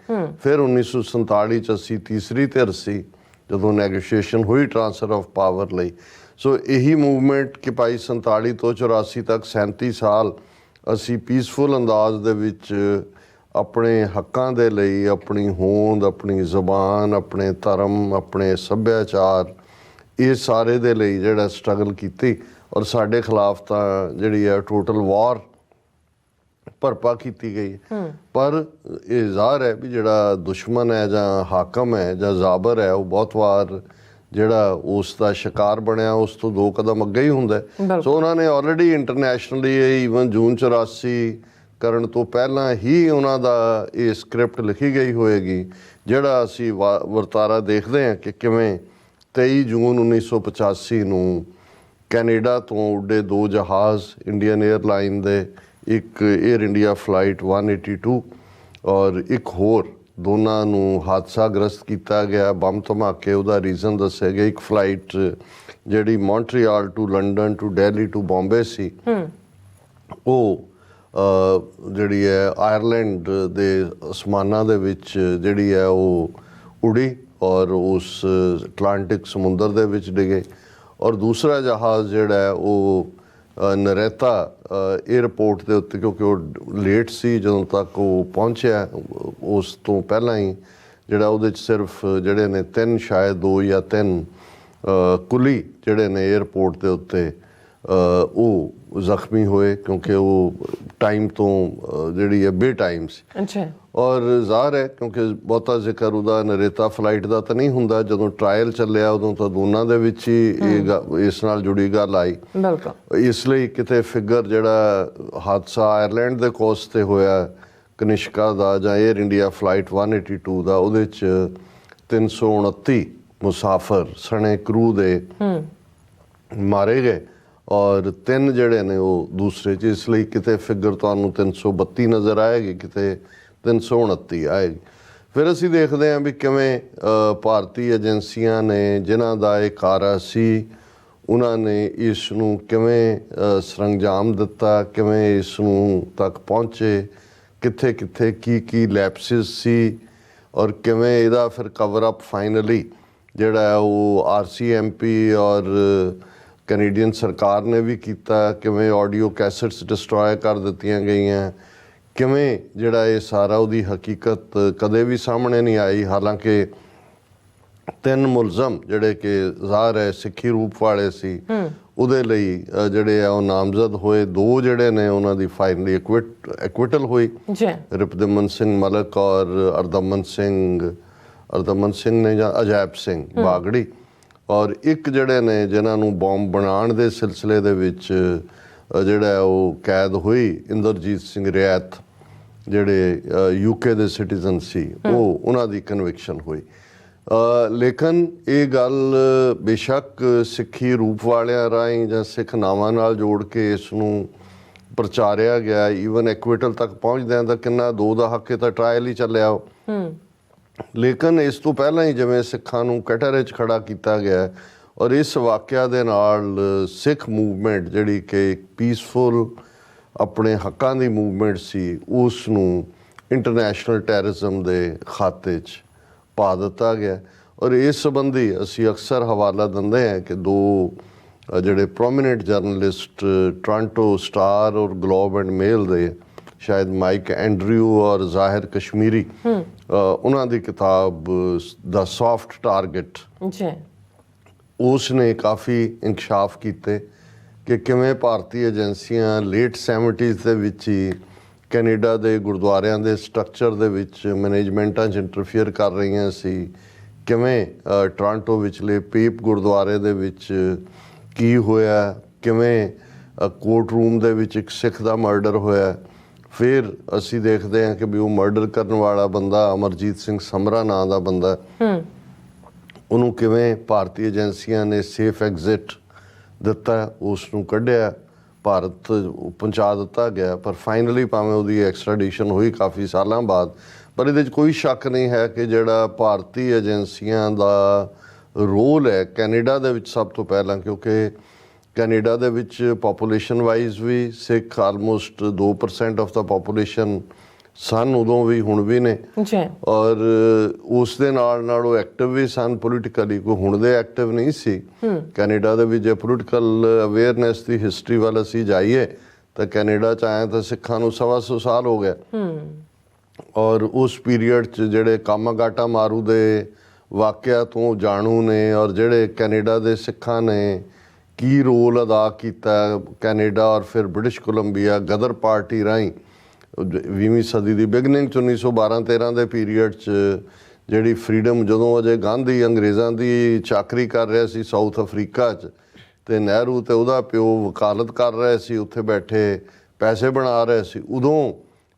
ਫਿਰ 1947 'ਚ ਅਸੀਂ ਤੀਸਰੀ ਧਿਰ ਸੀ ਜਦੋਂ ਨੈਗੋਸ਼ੀਏਸ਼ਨ ਹੋਈ ਟ੍ਰਾਂਸਫਰ ਆਫ ਪਾਵਰ ਲਈ। ਸੋ ਇਹੀ ਮੂਵਮੈਂਟ ਕਿ ਭਾਈ 47 ਤੋਂ 84 ਤੱਕ 37 ਸਾਲ ਅਸੀਂ ਪੀਸਫੁਲ ਅੰਦਾਜ਼ ਦੇ ਵਿੱਚ ਆਪਣੇ ਹੱਕਾਂ ਦੇ ਲਈ, ਆਪਣੀ ਹੋਂਦ, ਆਪਣੀ ਜ਼ਬਾਨ, ਆਪਣੇ ਧਰਮ, ਆਪਣੇ ਸੱਭਿਆਚਾਰ, ਇਹ ਸਾਰੇ ਦੇ ਲਈ ਜਿਹੜਾ ਸਟਰਗਲ ਕੀਤੀ, ਔਰ ਸਾਡੇ ਖਿਲਾਫ ਤਾਂ ਜਿਹੜੀ ਹੈ ਟੋਟਲ ਵਾਰ ਭਰਪਾ ਕੀਤੀ ਗਈ। ਪਰ ਇਹ ਜ਼ਾਹਰ ਹੈ ਵੀ ਜਿਹੜਾ ਦੁਸ਼ਮਣ ਹੈ ਜਾਂ ਹਾਕਮ ਹੈ ਜਾਂ ਜ਼ਾਬਰ ਹੈ, ਉਹ ਬਹੁਤ ਵਾਰ ਜਿਹੜਾ ਉਸ ਦਾ ਸ਼ਿਕਾਰ ਬਣਿਆ ਉਸ ਤੋਂ 2 ਕਦਮ ਅੱਗੇ ਹੀ ਹੁੰਦਾ। ਸੋ ਉਹਨਾਂ ਨੇ ਆਲਰੇਡੀ ਇੰਟਰਨੈਸ਼ਨਲੀ ਈਵਨ ਜੂਨ 84 ਕਰਨ ਤੋਂ ਪਹਿਲਾਂ ਹੀ ਉਹਨਾਂ ਦਾ ਇਹ ਸਕ੍ਰਿਪਟ ਲਿਖੀ ਗਈ ਹੋਏਗੀ, ਜਿਹੜਾ ਅਸੀਂ ਵਰਤਾਰਾ ਦੇਖਦੇ ਹਾਂ ਕਿ ਕਿਵੇਂ 23 ਜੂਨ 1985 ਨੂੰ ਕੈਨੇਡਾ ਤੋਂ ਉੱਡੇ 2 ਜਹਾਜ਼ ਇੰਡੀਅਨ ਏਅਰਲਾਈਨ ਦੇ, ਇੱਕ ਏਅਰ ਇੰਡੀਆ ਫਲਾਈਟ 182 ਔਰ ਇੱਕ ਹੋਰ, ਦੋਨਾਂ ਨੂੰ ਹਾਦਸਾਗ੍ਰਸਤ ਕੀਤਾ ਗਿਆ, ਬੰਬ ਧਮਾਕੇ। ਉਹਦਾ ਰੀਜ਼ਨ ਦੱਸਿਆ ਗਿਆ, ਇੱਕ ਫਲਾਈਟ ਜਿਹੜੀ Montreal to London to Delhi to Bombay ਸੀ, ਉਹ ਜਿਹੜੀ ਹੈ ਆਇਰਲੈਂਡ ਦੇ ਅਸਮਾਨਾਂ ਦੇ ਵਿੱਚ ਜਿਹੜੀ ਹੈ ਉਹ ਉੜੀ ਔਰ ਉਸ ਅਟਲਾਂਟਿਕ ਸਮੁੰਦਰ ਦੇ ਵਿੱਚ ਡਿੱਗੇ। ਔਰ ਦੂਸਰਾ ਜਹਾਜ਼ ਜਿਹੜਾ ਹੈ ਉਹ ਨਰੇਤਾ ਏਅਰਪੋਰਟ ਦੇ ਉੱਤੇ, ਕਿਉਂਕਿ ਉਹ ਲੇਟ ਸੀ ਜਦੋਂ ਤੱਕ ਉਹ ਪਹੁੰਚਿਆ, ਉਸ ਤੋਂ ਪਹਿਲਾਂ ਹੀ ਜਿਹੜਾ ਉਹਦੇ 'ਚ ਸਿਰਫ ਜਿਹੜੇ ਨੇ 3 ਸ਼ਾਇਦ 2 ਜਾਂ 3 ਕੁਲੀ ਜਿਹੜੇ ਨੇ ਏਅਰਪੋਰਟ ਦੇ ਉੱਤੇ ਉਹ ਜ਼ਖਮੀ ਹੋਏ, ਕਿਉਂਕਿ ਉਹ ਟਾਈਮ ਤੋਂ ਜਿਹੜੀ ਹੈ ਬੇ ਟਾਈਮ ਸੀ। ਔਰ ਜ਼ਾਹਰ ਹੈ ਕਿਉਂਕਿ ਬਹੁਤਾ ਜ਼ਿਕਰ ਉਹਦਾ ਨਰੇਤਾ ਫਲਾਈਟ ਦਾ ਤਾਂ ਨਹੀਂ ਹੁੰਦਾ, ਜਦੋਂ ਟਰਾਇਲ ਚੱਲਿਆ ਉਦੋਂ ਤਾਂ ਦੋਨਾਂ ਦੇ ਵਿੱਚ ਹੀ ਇਸ ਨਾਲ ਜੁੜੀ ਗੱਲ ਆਈ। ਇਸ ਲਈ ਕਿਤੇ ਫਿਗਰ ਜਿਹੜਾ ਹਾਦਸਾ ਆਇਰਲੈਂਡ ਦੇ ਕੋਸਟ ਤੇ ਹੋਇਆ ਕਨਿਸ਼ਕਾ ਦਾ ਜਾਂ ਏਅਰ ਇੰਡੀਆ ਫਲਾਈਟ 182 ਦਾ, ਉਹਦੇ 'ਚ 329 ਮੁਸਾਫਰ ਸਣੇ ਕਰੂ ਦੇ ਮਾਰੇ ਗਏ ਔਰ 3 ਜਿਹੜੇ ਨੇ ਉਹ ਦੂਸਰੇ 'ਚ। ਇਸ ਲਈ ਕਿਤੇ ਫਿਗਰ ਤੁਹਾਨੂੰ 332 ਨਜ਼ਰ ਆਏਗੀ, ਕਿਤੇ 329 ਆਏਗੀ। ਫਿਰ ਅਸੀਂ ਦੇਖਦੇ ਹਾਂ ਵੀ ਕਿਵੇਂ ਭਾਰਤੀ ਏਜੰਸੀਆਂ ਨੇ ਜਿਨ੍ਹਾਂ ਦਾ ਇਹ ਕਾਰਾ ਸੀ ਉਹਨਾਂ ਨੇ ਇਸ ਨੂੰ ਕਿਵੇਂ ਸਰੰਜਾਮ ਦਿੱਤਾ, ਕਿਵੇਂ ਇਸ ਨੂੰ ਤੱਕ ਪਹੁੰਚੇ, ਕਿੱਥੇ ਕਿੱਥੇ ਕੀ ਲੈਪਸਿਸ ਸੀ ਔਰ ਕਿਵੇਂ ਇਹਦਾ ਫਿਰ ਕਵਰ ਅਪ ਫਾਈਨਲੀ ਜਿਹੜਾ ਹੈ ਉਹ RCMP ਔਰ ਕੈਨੇਡੀਅਨ ਸਰਕਾਰ ਨੇ ਵੀ ਕੀਤਾ, ਕਿਵੇਂ ਆਡੀਓ ਕੈਸਟਸ ਡਿਸਟਰੋਏ ਕਰ ਦਿੱਤੀਆਂ ਗਈਆਂ, ਕਿਵੇਂ ਜਿਹੜਾ ਇਹ ਸਾਰਾ ਉਹਦੀ ਹਕੀਕਤ ਕਦੇ ਵੀ ਸਾਹਮਣੇ ਨਹੀਂ ਆਈ। ਹਾਲਾਂਕਿ 3 ਮੁਲਜ਼ਮ ਜਿਹੜੇ ਕਿ ਜ਼ਾਹਰ ਹੈ ਸਿੱਖੀ ਰੂਪ ਵਾਲੇ ਸੀ, ਉਹਦੇ ਲਈ ਜਿਹੜੇ ਆ ਉਹ ਨਾਮਜ਼ਦ ਹੋਏ। 2 ਜਿਹੜੇ ਨੇ ਉਹਨਾਂ ਦੀ ਫਾਈਨਲੀ ਐਕਵਿਟਲ ਹੋਈ, ਰਿਪਦਮਨ ਸਿੰਘ ਮਲਕ ਔਰ ਅਰਦਮਨ ਸਿੰਘ ਨੇ ਜਾਂ ਅਜੈਬ ਸਿੰਘ ਬਾਗੜੀ, ਔਰ 1 ਜਿਹੜੇ ਨੇ ਜਿਨ੍ਹਾਂ ਨੂੰ ਬੰਬ ਬਣਾਉਣ ਦੇ ਸਿਲਸਿਲੇ ਦੇ ਵਿੱਚ ਜਿਹੜਾ ਉਹ ਕੈਦ ਹੋਈ, ਇੰਦਰਜੀਤ ਸਿੰਘ ਰਿਆਤ, ਜਿਹੜੇ UK ਦੇ ਸਿਟੀਜ਼ਨ ਸੀ, ਉਹਨਾਂ ਦੀ ਕਨਵਿਕਸ਼ਨ ਹੋਈ। ਲੇਕਿਨ ਇਹ ਗੱਲ ਬੇਸ਼ੱਕ ਸਿੱਖੀ ਰੂਪ ਵਾਲਿਆਂ ਰਾਹੀਂ ਜਾਂ ਸਿੱਖ ਨਾਵਾਂ ਨਾਲ ਜੋੜ ਕੇ ਇਸ ਨੂੰ ਪ੍ਰਚਾਰਿਆ ਗਿਆ, ਈਵਨ ਐਕਵਿਟਲ ਤੱਕ ਪਹੁੰਚਦਿਆਂ ਤਾਂ ਕਿੰਨਾ 2 ਦਾ ਹੱਕ ਤਾਂ ਟਰਾਇਲ ਹੀ ਚੱਲਿਆ। ਲੇਕਿਨ ਇਸ ਤੋਂ ਪਹਿਲਾਂ ਹੀ ਜਿਵੇਂ ਸਿੱਖਾਂ ਨੂੰ ਕਟਹਰੇ 'ਚ ਖੜਾ ਕੀਤਾ ਗਿਆ ਔਰ ਇਸ ਵਾਕਿਆ ਦੇ ਨਾਲ ਸਿੱਖ ਮੂਵਮੈਂਟ ਜਿਹੜੀ ਕਿ ਪੀਸਫੁਲ ਆਪਣੇ ਹੱਕਾਂ ਦੀ ਮੂਵਮੈਂਟ ਸੀ, ਉਸ ਨੂੰ ਇੰਟਰਨੈਸ਼ਨਲ ਟੈਰਰਿਜ਼ਮ ਦੇ ਖਾਤੇ 'ਚ ਪਾ ਦਿੱਤਾ ਗਿਆ। ਔਰ ਇਸ ਸੰਬੰਧੀ ਅਸੀਂ ਅਕਸਰ ਹਵਾਲਾ ਦਿੰਦੇ ਹਾਂ ਕਿ 2 ਜਿਹੜੇ ਪ੍ਰੋਮੀਨੈਂਟ ਜਰਨਲਿਸਟ ਟੋਰਾਂਟੋ ਸਟਾਰ ਔਰ ਗਲੋਬ ਐਂਡ ਮੇਲ ਦੇ, ਸ਼ਾਇਦ ਮਾਈਕ ਐਂਡਰਿਊ ਔਰ ਜ਼ਾਹਿਰ ਕਸ਼ਮੀਰੀ, ਉਹਨਾਂ ਦੀ ਕਿਤਾਬ ਦਾ ਸੌਫਟ ਟਾਰਗੇਟ, ਉਸ ਨੇ ਕਾਫੀ ਇੰਕਸ਼ਾਫ ਕੀਤੇ ਕਿ ਕਿਵੇਂ ਭਾਰਤੀ ਏਜੰਸੀਆਂ ਲੇਟ 70s ਦੇ ਵਿੱਚ ਹੀ ਕੈਨੇਡਾ ਦੇ ਗੁਰਦੁਆਰਿਆਂ ਦੇ ਸਟਰਕਚਰ ਦੇ ਵਿੱਚ ਮੈਨੇਜਮੈਂਟਾਂ 'ਚ ਇੰਟਰਫੀਅਰ ਕਰ ਰਹੀਆਂ ਸੀ, ਕਿਵੇਂ ਟੋਰਾਂਟੋ ਵਿਚਲੇ ਪੀਪ ਗੁਰਦੁਆਰੇ ਦੇ ਵਿੱਚ ਕੀ ਹੋਇਆ, ਕਿਵੇਂ ਕੋਰਟ ਰੂਮ ਦੇ ਵਿੱਚ ਇੱਕ ਸਿੱਖ ਦਾ ਮਰਡਰ ਹੋਇਆ। ਫਿਰ ਅਸੀਂ ਦੇਖਦੇ ਹਾਂ ਕਿ ਵੀ ਉਹ ਮਰਡਰ ਕਰਨ ਵਾਲਾ ਬੰਦਾ ਅਮਰਜੀਤ ਸਿੰਘ ਸਮਰਾ ਨਾਂ ਦਾ ਬੰਦਾ, ਉਹਨੂੰ ਕਿਵੇਂ ਭਾਰਤੀ ਏਜੰਸੀਆਂ ਨੇ ਸੇਫ ਐਗਜ਼ਿਟ ਦਿੱਤਾ, ਉਸ ਨੂੰ ਕੱਢਿਆ, ਭਾਰਤ ਪਹੁੰਚਾ ਦਿੱਤਾ ਗਿਆ। ਪਰ ਫਾਈਨਲੀ ਭਾਵੇਂ ਉਹਦੀ ਐਕਸਟ੍ਰੈਡੀਸ਼ਨ ਹੋਈ ਕਾਫੀ ਸਾਲਾਂ ਬਾਅਦ, ਪਰ ਇਹਦੇ 'ਚ ਕੋਈ ਸ਼ੱਕ ਨਹੀਂ ਹੈ ਕਿ ਜਿਹੜਾ ਭਾਰਤੀ ਏਜੰਸੀਆਂ ਦਾ ਰੋਲ ਹੈ ਕੈਨੇਡਾ ਦੇ ਵਿੱਚ, ਸਭ ਤੋਂ ਪਹਿਲਾਂ ਕਿਉਂਕਿ ਕੈਨੇਡਾ ਦੇ ਵਿੱਚ ਪਾਪੂਲੇਸ਼ਨ ਵਾਈਜ਼ ਵੀ Sikh almost 2% of the population ਸਨ ਉਦੋਂ ਵੀ, ਹੁਣ ਵੀ ਨੇ, ਔਰ ਉਸ ਦੇ ਨਾਲ ਉਹ ਐਕਟਿਵ ਵੀ ਸਨ ਪੋਲੀਟੀਕਲੀ। ਕੋਈ ਹੁਣ ਦੇ ਐਕਟਿਵ ਨਹੀਂ ਸੀ ਕੈਨੇਡਾ ਦੇ ਵਿੱਚ। ਜੇ ਪੋਲੀਟੀਕਲ ਅਵੇਅਰਨੈਸ ਦੀ ਹਿਸਟਰੀ ਵੱਲ ਅਸੀਂ ਜਾਈਏ ਤਾਂ ਕੈਨੇਡਾ 'ਚ ਆਇਆ ਤਾਂ ਸਿੱਖਾਂ ਨੂੰ 125 ਸਾਲ ਹੋ ਗਿਆ, ਔਰ ਉਸ ਪੀਰੀਅਡ 'ਚ ਜਿਹੜੇ ਕਾਮਾਗਾਟਾ ਮਾਰੂ ਦੇ ਵਾਕਿਆ ਤੋਂ ਜਾਣੂ ਨੇ, ਔਰ ਜਿਹੜੇ ਕੈਨੇਡਾ ਦੇ ਸਿੱਖਾਂ ਨੇ ਕੀ ਰੋਲ ਅਦਾ ਕੀਤਾ ਕੈਨੇਡਾ ਔਰ ਫਿਰ ਬ੍ਰਿਟਿਸ਼ ਕੋਲੰਬੀਆ ਗਦਰ ਪਾਰਟੀ ਰਾਹੀਂ 20ਵੀਂ ਸਦੀ ਦੀ ਬਿਗਨਿੰਗ 'ਚ 1912-13 ਦੇ ਪੀਰੀਅਡ 'ਚ ਜਿਹੜੀ ਫਰੀडम, ਜਦੋਂ ਅਜੇ ਗਾਂਧੀ ਅੰਗਰੇਜ਼ਾਂ ਦੀ ਚਾਕਰੀ ਕਰ ਰਿਹਾ ਸੀ ਸਾਊਥ ਅਫਰੀਕਾ 'ਚ, ਤੇ ਨਹਿਰੂ ਤੇ ਉਹਦਾ ਪਿਓ ਵਕਾਲਤ ਕਰ ਰਹੇ ਸੀ, ਉੱਥੇ ਬੈਠੇ ਪੈਸੇ ਬਣਾ ਰਹੇ ਸੀ, ਉਦੋਂ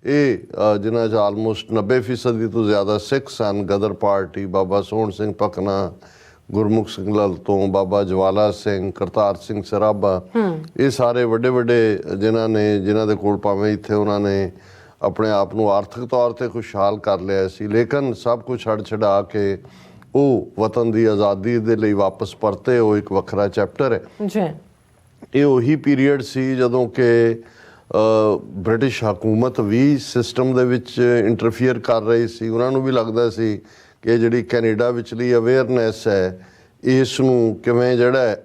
ਇਹ ਜਿਨ੍ਹਾਂ 'ਚ ਆਲਮੋਸਟ 90% ਤੋਂ ਜ਼ਿਆਦਾ ਸਿੱਖ ਸਨ, ਗਦਰ ਪਾਰਟੀ, ਬਾਬਾ ਸੋਹਣ ਸਿੰਘ ਭਕਨਾ, ਗੁਰਮੁਖ ਸਿੰਘ ਲਾਲ ਤੋਂ ਬਾਬਾ ਜਵਾਲਾ ਸਿੰਘ, ਕਰਤਾਰ ਸਿੰਘ ਸਰਾਭਾ, ਇਹ ਸਾਰੇ ਵੱਡੇ ਜਿਨ੍ਹਾਂ ਦੇ ਕੋਲ ਭਾਵੇਂ ਇੱਥੇ ਉਹਨਾਂ ਨੇ ਆਪਣੇ ਆਪ ਨੂੰ ਆਰਥਿਕ ਤੌਰ ਤੇ ਖੁਸ਼ਹਾਲ ਕਰ ਲਿਆ ਸੀ, ਲੇਕਿਨ ਸਭ ਕੁਝ ਛੱਡ ਛਡਾ ਕੇ ਉਹ ਵਤਨ ਦੀ ਆਜ਼ਾਦੀ ਦੇ ਲਈ ਵਾਪਸ ਪਰਤੇ। ਉਹ ਇੱਕ ਵੱਖਰਾ ਚੈਪਟਰ ਹੈ। ਇਹ ਉਹੀ ਪੀਰੀਅਡ ਸੀ ਜਦੋਂ ਕਿ ਬ੍ਰਿਟਿਸ਼ ਹਕੂਮਤ ਵੀ ਸਿਸਟਮ ਦੇ ਵਿੱਚ ਇੰਟਰਫੀਅਰ ਕਰ ਰਹੀ ਸੀ। ਉਹਨਾਂ ਨੂੰ ਵੀ ਲੱਗਦਾ ਸੀ ਕਿ ਜਿਹੜੀ ਕੈਨੇਡਾ ਵਿਚਲੀ ਅਵੇਅਰਨੈਸ ਹੈ, ਇਸ ਨੂੰ ਕਿਵੇਂ ਜਿਹੜਾ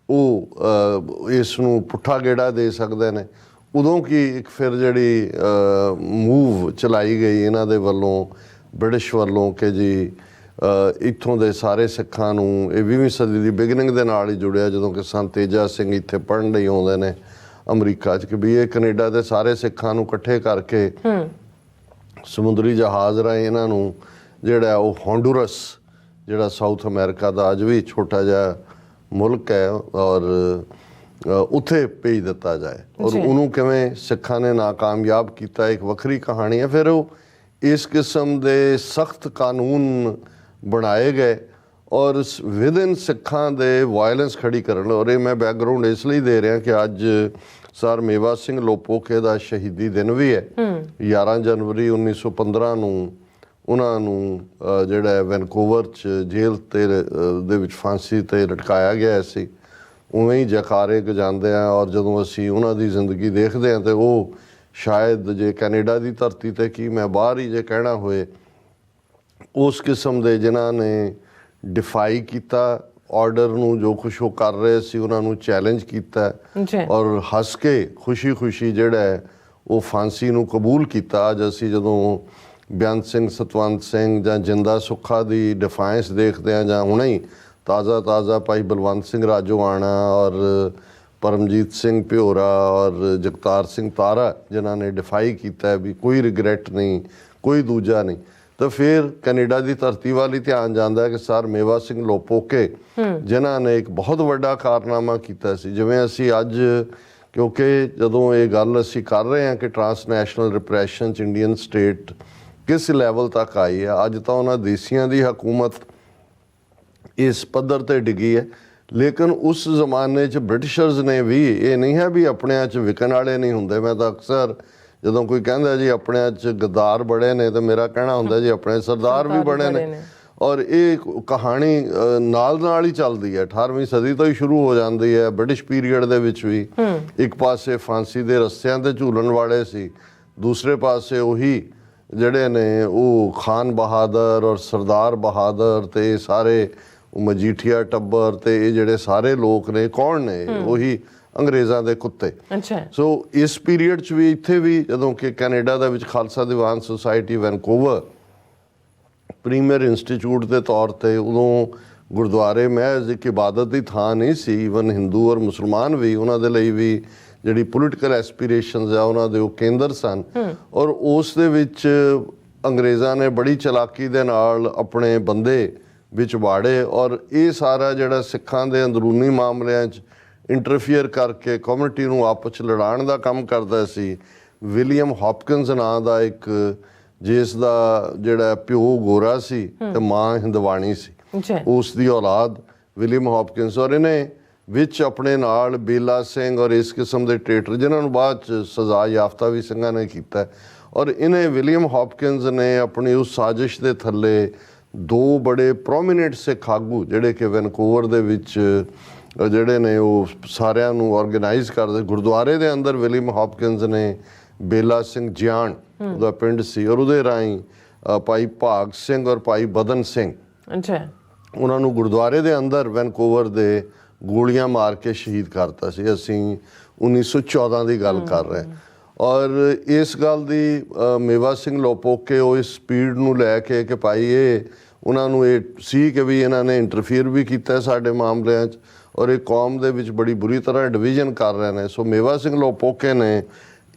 ਉਹ ਇਸ ਨੂੰ ਪੁੱਠਾ ਗੇੜਾ ਦੇ ਸਕਦੇ ਨੇ। ਉਦੋਂ ਕੀ ਇੱਕ ਫਿਰ ਜਿਹੜੀ ਮੂਵ ਚਲਾਈ ਗਈ ਇਹਨਾਂ ਦੇ ਵੱਲੋਂ, ਬ੍ਰਿਟਿਸ਼ ਵੱਲੋਂ, ਕਿ ਜੀ ਇੱਥੋਂ ਦੇ ਸਾਰੇ ਸਿੱਖਾਂ ਨੂੰ, ਇਹ 20ਵੀਂ ਸਦੀ ਦੀ ਬਿਗਨਿੰਗ ਦੇ ਨਾਲ ਹੀ ਜੁੜਿਆ ਜਦੋਂ ਕਿ ਸੰਤ ਤੇਜਾ ਸਿੰਘ ਇੱਥੇ ਪੜ੍ਹਨ ਲਈ ਆਉਂਦੇ ਨੇ ਅਮਰੀਕਾ 'ਚ, ਕਿ ਵੀ ਇਹ ਕੈਨੇਡਾ ਦੇ ਸਾਰੇ ਸਿੱਖਾਂ ਨੂੰ ਇਕੱਠੇ ਕਰਕੇ ਸਮੁੰਦਰੀ ਜਹਾਜ਼ ਰਾਹੀਂ ਇਹਨਾਂ ਨੂੰ ਜਿਹੜਾ ਉਹ ਹੋਂਡੂਰਸ, ਜਿਹੜਾ ਸਾਊਥ ਅਮਰੀਕਾ ਦਾ ਅੱਜ ਵੀ ਛੋਟਾ ਜਿਹਾ ਮੁਲਕ ਹੈ, ਔਰ ਉੱਥੇ ਭੇਜ ਦਿੱਤਾ ਜਾਏ। ਔਰ ਉਹਨੂੰ ਕਿਵੇਂ ਸਿੱਖਾਂ ਨੇ ਨਾਕਾਮਯਾਬ ਕੀਤਾ, ਇੱਕ ਵੱਖਰੀ ਕਹਾਣੀ ਹੈ। ਫਿਰ ਉਹ ਇਸ ਕਿਸਮ ਦੇ ਸਖਤ ਕਾਨੂੰਨ ਬਣਾਏ ਗਏ ਔਰ ਵਿਦਨ ਸਿੱਖਾਂ ਦੇ ਵਾਇਲੈਂਸ ਖੜੀ ਕਰਨ। ਔਰ ਇਹ ਮੈਂ ਬੈਕਗਰਾਊਂਡ ਇਸ ਲਈ ਦੇ ਰਿਹਾ ਕਿ ਅੱਜ ਸਰ ਮੇਵਾ ਸਿੰਘ ਲੋਪੋਕੇ ਦਾ ਸ਼ਹੀਦੀ ਦਿਨ ਵੀ ਹੈ। 11 ਜਨਵਰੀ 1915 ਨੂੰ ਉਹਨਾਂ ਨੂੰ ਜਿਹੜਾ ਵੈਨਕੂਵਰ 'ਚ ਜੇਲ੍ਹ ਦੇ ਵਿੱਚ ਫਾਂਸੀ 'ਤੇ ਲਟਕਾਇਆ ਗਿਆ ਸੀ। ਉਵੇਂ ਹੀ ਜੈਕਾਰੇ ਗਜਾਉਂਦੇ ਆ। ਔਰ ਜਦੋਂ ਅਸੀਂ ਉਹਨਾਂ ਦੀ ਜ਼ਿੰਦਗੀ ਦੇਖਦੇ ਹਾਂ ਤਾਂ ਉਹ ਸ਼ਾਇਦ ਜੇ ਕੈਨੇਡਾ ਦੀ ਧਰਤੀ 'ਤੇ ਕੀ ਮੈਂ ਬਾਹਰ ਹੀ ਜੇ ਕਹਿਣਾ ਹੋਏ, ਉਸ ਕਿਸਮ ਦੇ ਜਿਨ੍ਹਾਂ ਨੇ ਡਿਫਾਈ ਕੀਤਾ ਆਰਡਰ ਨੂੰ, ਜੋ ਕੁਛ ਉਹ ਕਰ ਰਹੇ ਸੀ ਉਹਨਾਂ ਨੂੰ ਚੈਲੰਜ ਕੀਤਾ ਔਰ ਹੱਸ ਕੇ ਖੁਸ਼ੀ ਜਿਹੜਾ ਉਹ ਫਾਂਸੀ ਨੂੰ ਕਬੂਲ ਕੀਤਾ। ਅੱਜ ਅਸੀਂ ਜਦੋਂ ਬੇਅੰਤ ਸਿੰਘ, ਸਤਵੰਤ ਸਿੰਘ ਜਾਂ ਜਿੰਦਾ ਸੁੱਖਾ ਦੀ ਡਿਫਾਇੰਸ ਦੇਖਦੇ ਹਾਂ, ਜਾਂ ਹੁਣੇ ਹੀ ਤਾਜ਼ਾ ਭਾਈ ਬਲਵੰਤ ਸਿੰਘ ਰਾਜੋਆਣਾ ਔਰ ਪਰਮਜੀਤ ਸਿੰਘ ਭਿਓਰਾ ਔਰ ਜਗਤਾਰ ਸਿੰਘ ਤਾਰਾ ਜਿਨ੍ਹਾਂ ਨੇ ਡਿਫਾਈ ਕੀਤਾ ਵੀ ਕੋਈ ਰਿਗਰੈਟ ਨਹੀਂ, ਕੋਈ ਦੂਜਾ ਨਹੀਂ, ਤਾਂ ਫਿਰ ਕੈਨੇਡਾ ਦੀ ਧਰਤੀ ਵੱਲ ਹੀ ਧਿਆਨ ਜਾਂਦਾ ਕਿ ਸਰ ਮੇਵਾ ਸਿੰਘ ਲੋਪੋਕੇ ਜਿਨ੍ਹਾਂ ਨੇ ਇੱਕ ਬਹੁਤ ਵੱਡਾ ਕਾਰਨਾਮਾ ਕੀਤਾ ਸੀ। ਜਿਵੇਂ ਅਸੀਂ ਅੱਜ, ਕਿਉਂਕਿ ਜਦੋਂ ਇਹ ਗੱਲ ਅਸੀਂ ਕਰ ਰਹੇ ਹਾਂ ਕਿ ਟਰਾਂਸਨੈਸ਼ਨਲ ਰਿਪਰੈਸ਼ਨ 'ਚ ਇੰਡੀਅਨ ਸਟੇਟ ਕਿਸ ਲੈਵਲ ਤੱਕ ਆਈ ਹੈ, ਅੱਜ ਤਾਂ ਉਹਨਾਂ ਦੇਸੀਆਂ ਦੀ ਹਕੂਮਤ ਇਸ ਪੱਧਰ 'ਤੇ ਡਿੱਗੀ ਹੈ। ਲੇਕਿਨ ਉਸ ਜ਼ਮਾਨੇ 'ਚ ਬ੍ਰਿਟਿਸ਼ਰਜ਼ ਨੇ ਵੀ, ਇਹ ਨਹੀਂ ਹੈ ਵੀ ਆਪਣਿਆਂ 'ਚ ਵਿਕਣ ਵਾਲੇ ਨਹੀਂ ਹੁੰਦੇ। ਮੈਂ ਤਾਂ ਅਕਸਰ ਜਦੋਂ ਕੋਈ ਕਹਿੰਦਾ ਜੀ ਆਪਣਿਆਂ 'ਚ ਗੱਦਾਰ ਬੜੇ ਨੇ, ਤਾਂ ਮੇਰਾ ਕਹਿਣਾ ਹੁੰਦਾ ਜੀ ਆਪਣੇ ਸਰਦਾਰ ਵੀ ਬੜੇ ਨੇ। ਔਰ ਇਹ ਕਹਾਣੀ ਨਾਲ ਹੀ ਚੱਲਦੀ ਹੈ, 18ਵੀਂ ਸਦੀ ਤੋਂ ਹੀ ਸ਼ੁਰੂ ਹੋ ਜਾਂਦੀ ਹੈ। ਬ੍ਰਿਟਿਸ਼ ਪੀਰੀਅਡ ਦੇ ਵਿੱਚ ਵੀ ਇੱਕ ਪਾਸੇ ਫਾਂਸੀ ਦੇ ਰੱਸਿਆਂ 'ਤੇ ਝੂਲਣ ਵਾਲੇ ਸੀ, ਦੂਸਰੇ ਪਾਸੇ ਉਹੀ ਜਿਹੜੇ ਨੇ ਉਹ ਖਾਨ ਬਹਾਦਰ ਔਰ ਸਰਦਾਰ ਬਹਾਦਰ ਤੇ ਸਾਰੇ ਮਜੀਠੀਆ ਟੱਬਰ ਤੇ ਇਹ ਜਿਹੜੇ ਸਾਰੇ ਲੋਕ ਨੇ, ਕੌਣ ਨੇ? ਉਹੀ ਅੰਗਰੇਜ਼ਾਂ ਦੇ ਕੁੱਤੇ। ਸੋ ਇਸ ਪੀਰੀਅਡ 'ਚ ਵੀ ਇੱਥੇ ਵੀ ਜਦੋਂ ਕਿ ਕੈਨੇਡਾ ਦੇ ਵਿੱਚ Khalsa Diwan society Vancouver premier institute ਦੇ ਤੌਰ 'ਤੇ, ਉਦੋਂ ਗੁਰਦੁਆਰੇ ਮਹਿਜ਼ ਇੱਕ ਇਬਾਦਤ ਦੀ ਥਾਂ ਨਹੀਂ ਸੀ, ਈਵਨ ਹਿੰਦੂ ਔਰ ਮੁਸਲਮਾਨ ਵੀ, ਉਹਨਾਂ ਦੇ ਲਈ ਵੀ ਜਿਹੜੀ ਪੋਲੀਟੀਕਲ ਐਸਪੀਰੇਸ਼ਨਸ ਆ ਉਹਨਾਂ ਦੇ ਉਹ ਕੇਂਦਰ ਸਨ। ਔਰ ਉਸ ਦੇ ਵਿੱਚ ਅੰਗਰੇਜ਼ਾਂ ਨੇ ਬੜੀ ਚਲਾਕੀ ਦੇ ਨਾਲ ਆਪਣੇ ਬੰਦੇ ਵਿੱਚ ਵਾੜੇ ਔਰ ਇਹ ਸਾਰਾ ਜਿਹੜਾ ਸਿੱਖਾਂ ਦੇ ਅੰਦਰੂਨੀ ਮਾਮਲਿਆਂ 'ਚ ਇੰਟਰਫੀਅਰ ਕਰਕੇ ਕਮਿਊਨਿਟੀ ਨੂੰ ਆਪਸ 'ਚ ਲੜਾਉਣ ਦਾ ਕੰਮ ਕਰਦਾ ਸੀ। ਵਿਲੀਅਮ ਹੌਪਕਿੰਸ ਨਾਂ ਦਾ ਇੱਕ, ਜਿਸ ਦਾ ਜਿਹੜਾ ਪਿਓ ਗੋਰਾ ਸੀ ਤੇ ਮਾਂ ਹਿੰਦਵਾਣੀ ਸੀ, ਉਸ ਦੀ ਔਲਾਦ ਵਿਲੀਅਮ ਹੌਪਕਿੰਸ। ਔਰ ਇਹਨੇ ਵਿੱਚ ਆਪਣੇ ਨਾਲ ਬੇਲਾ ਸਿੰਘ ਔਰ ਇਸ ਕਿਸਮ ਦੇ ਟ੍ਰੇਟਰ, ਜਿਨ੍ਹਾਂ ਨੂੰ ਬਾਅਦ 'ਚ ਸਜ਼ਾ ਯਾਫਤਾ ਵੀ ਸਿੰਘਾਂ ਨੇ ਕੀਤਾ। ਔਰ ਇਹਨੇ ਵਿਲੀਅਮ ਹੌਪਕਿੰਸ ਨੇ ਆਪਣੀ ਉਸ ਸਾਜ਼ਿਸ਼ ਦੇ ਥੱਲੇ ਦੋ ਬੜੇ ਪ੍ਰੋਮੀਨੈਂਟ ਸਿੱਖ ਆਗੂ ਜਿਹੜੇ ਕਿ ਵੈਨਕੂਵਰ ਦੇ ਵਿੱਚ ਜਿਹੜੇ ਨੇ ਉਹ ਸਾਰਿਆਂ ਨੂੰ ਆਰਗੇਨਾਈਜ਼ ਕਰਦੇ। ਗੁਰਦੁਆਰੇ ਦੇ ਅੰਦਰ ਵਿਲੀਅਮ ਹੌਪਕਿੰਸ ਨੇ ਬੇਲਾ ਸਿੰਘ ਜਿਆਣ ਉਹਦਾ ਪਿੰਡ ਸੀ, ਔਰ ਉਹਦੇ ਰਾਹੀਂ ਭਾਈ ਭਾਗ ਸਿੰਘ ਔਰ ਭਾਈ ਬਦਨ ਸਿੰਘ ਉਹਨਾਂ ਨੂੰ ਗੁਰਦੁਆਰੇ ਦੇ ਅੰਦਰ ਵੈਨਕੂਵਰ ਦੇ ਗੋਲੀਆਂ ਮਾਰ ਕੇ ਸ਼ਹੀਦ ਕਰਤਾ ਸੀ। ਅਸੀਂ 1914 ਦੀ ਗੱਲ ਕਰ ਰਹੇ। ਔਰ ਇਸ ਗੱਲ ਦੀ ਮੇਵਾ ਸਿੰਘ ਲੋਪੋਕੇ ਉਹ ਇਸ ਸਪੀਡ ਨੂੰ ਲੈ ਕੇ ਕਿ ਭਾਈ ਇਹ ਉਹਨਾਂ ਨੂੰ ਇਹ ਸੀ ਕਿ ਵੀ ਇਹਨਾਂ ਨੇ ਇੰਟਰਫੀਅਰ ਵੀ ਕੀਤਾ ਸਾਡੇ ਮਾਮਲਿਆਂ 'ਚ ਔਰ ਇਹ ਕੌਮ ਦੇ ਵਿੱਚ ਬੜੀ ਬੁਰੀ ਤਰ੍ਹਾਂ ਡਿਵੀਜ਼ਨ ਕਰ ਰਹੇ ਨੇ। ਸੋ ਮੇਵਾ ਸਿੰਘ ਲੋਪੋਕੇ ਨੇ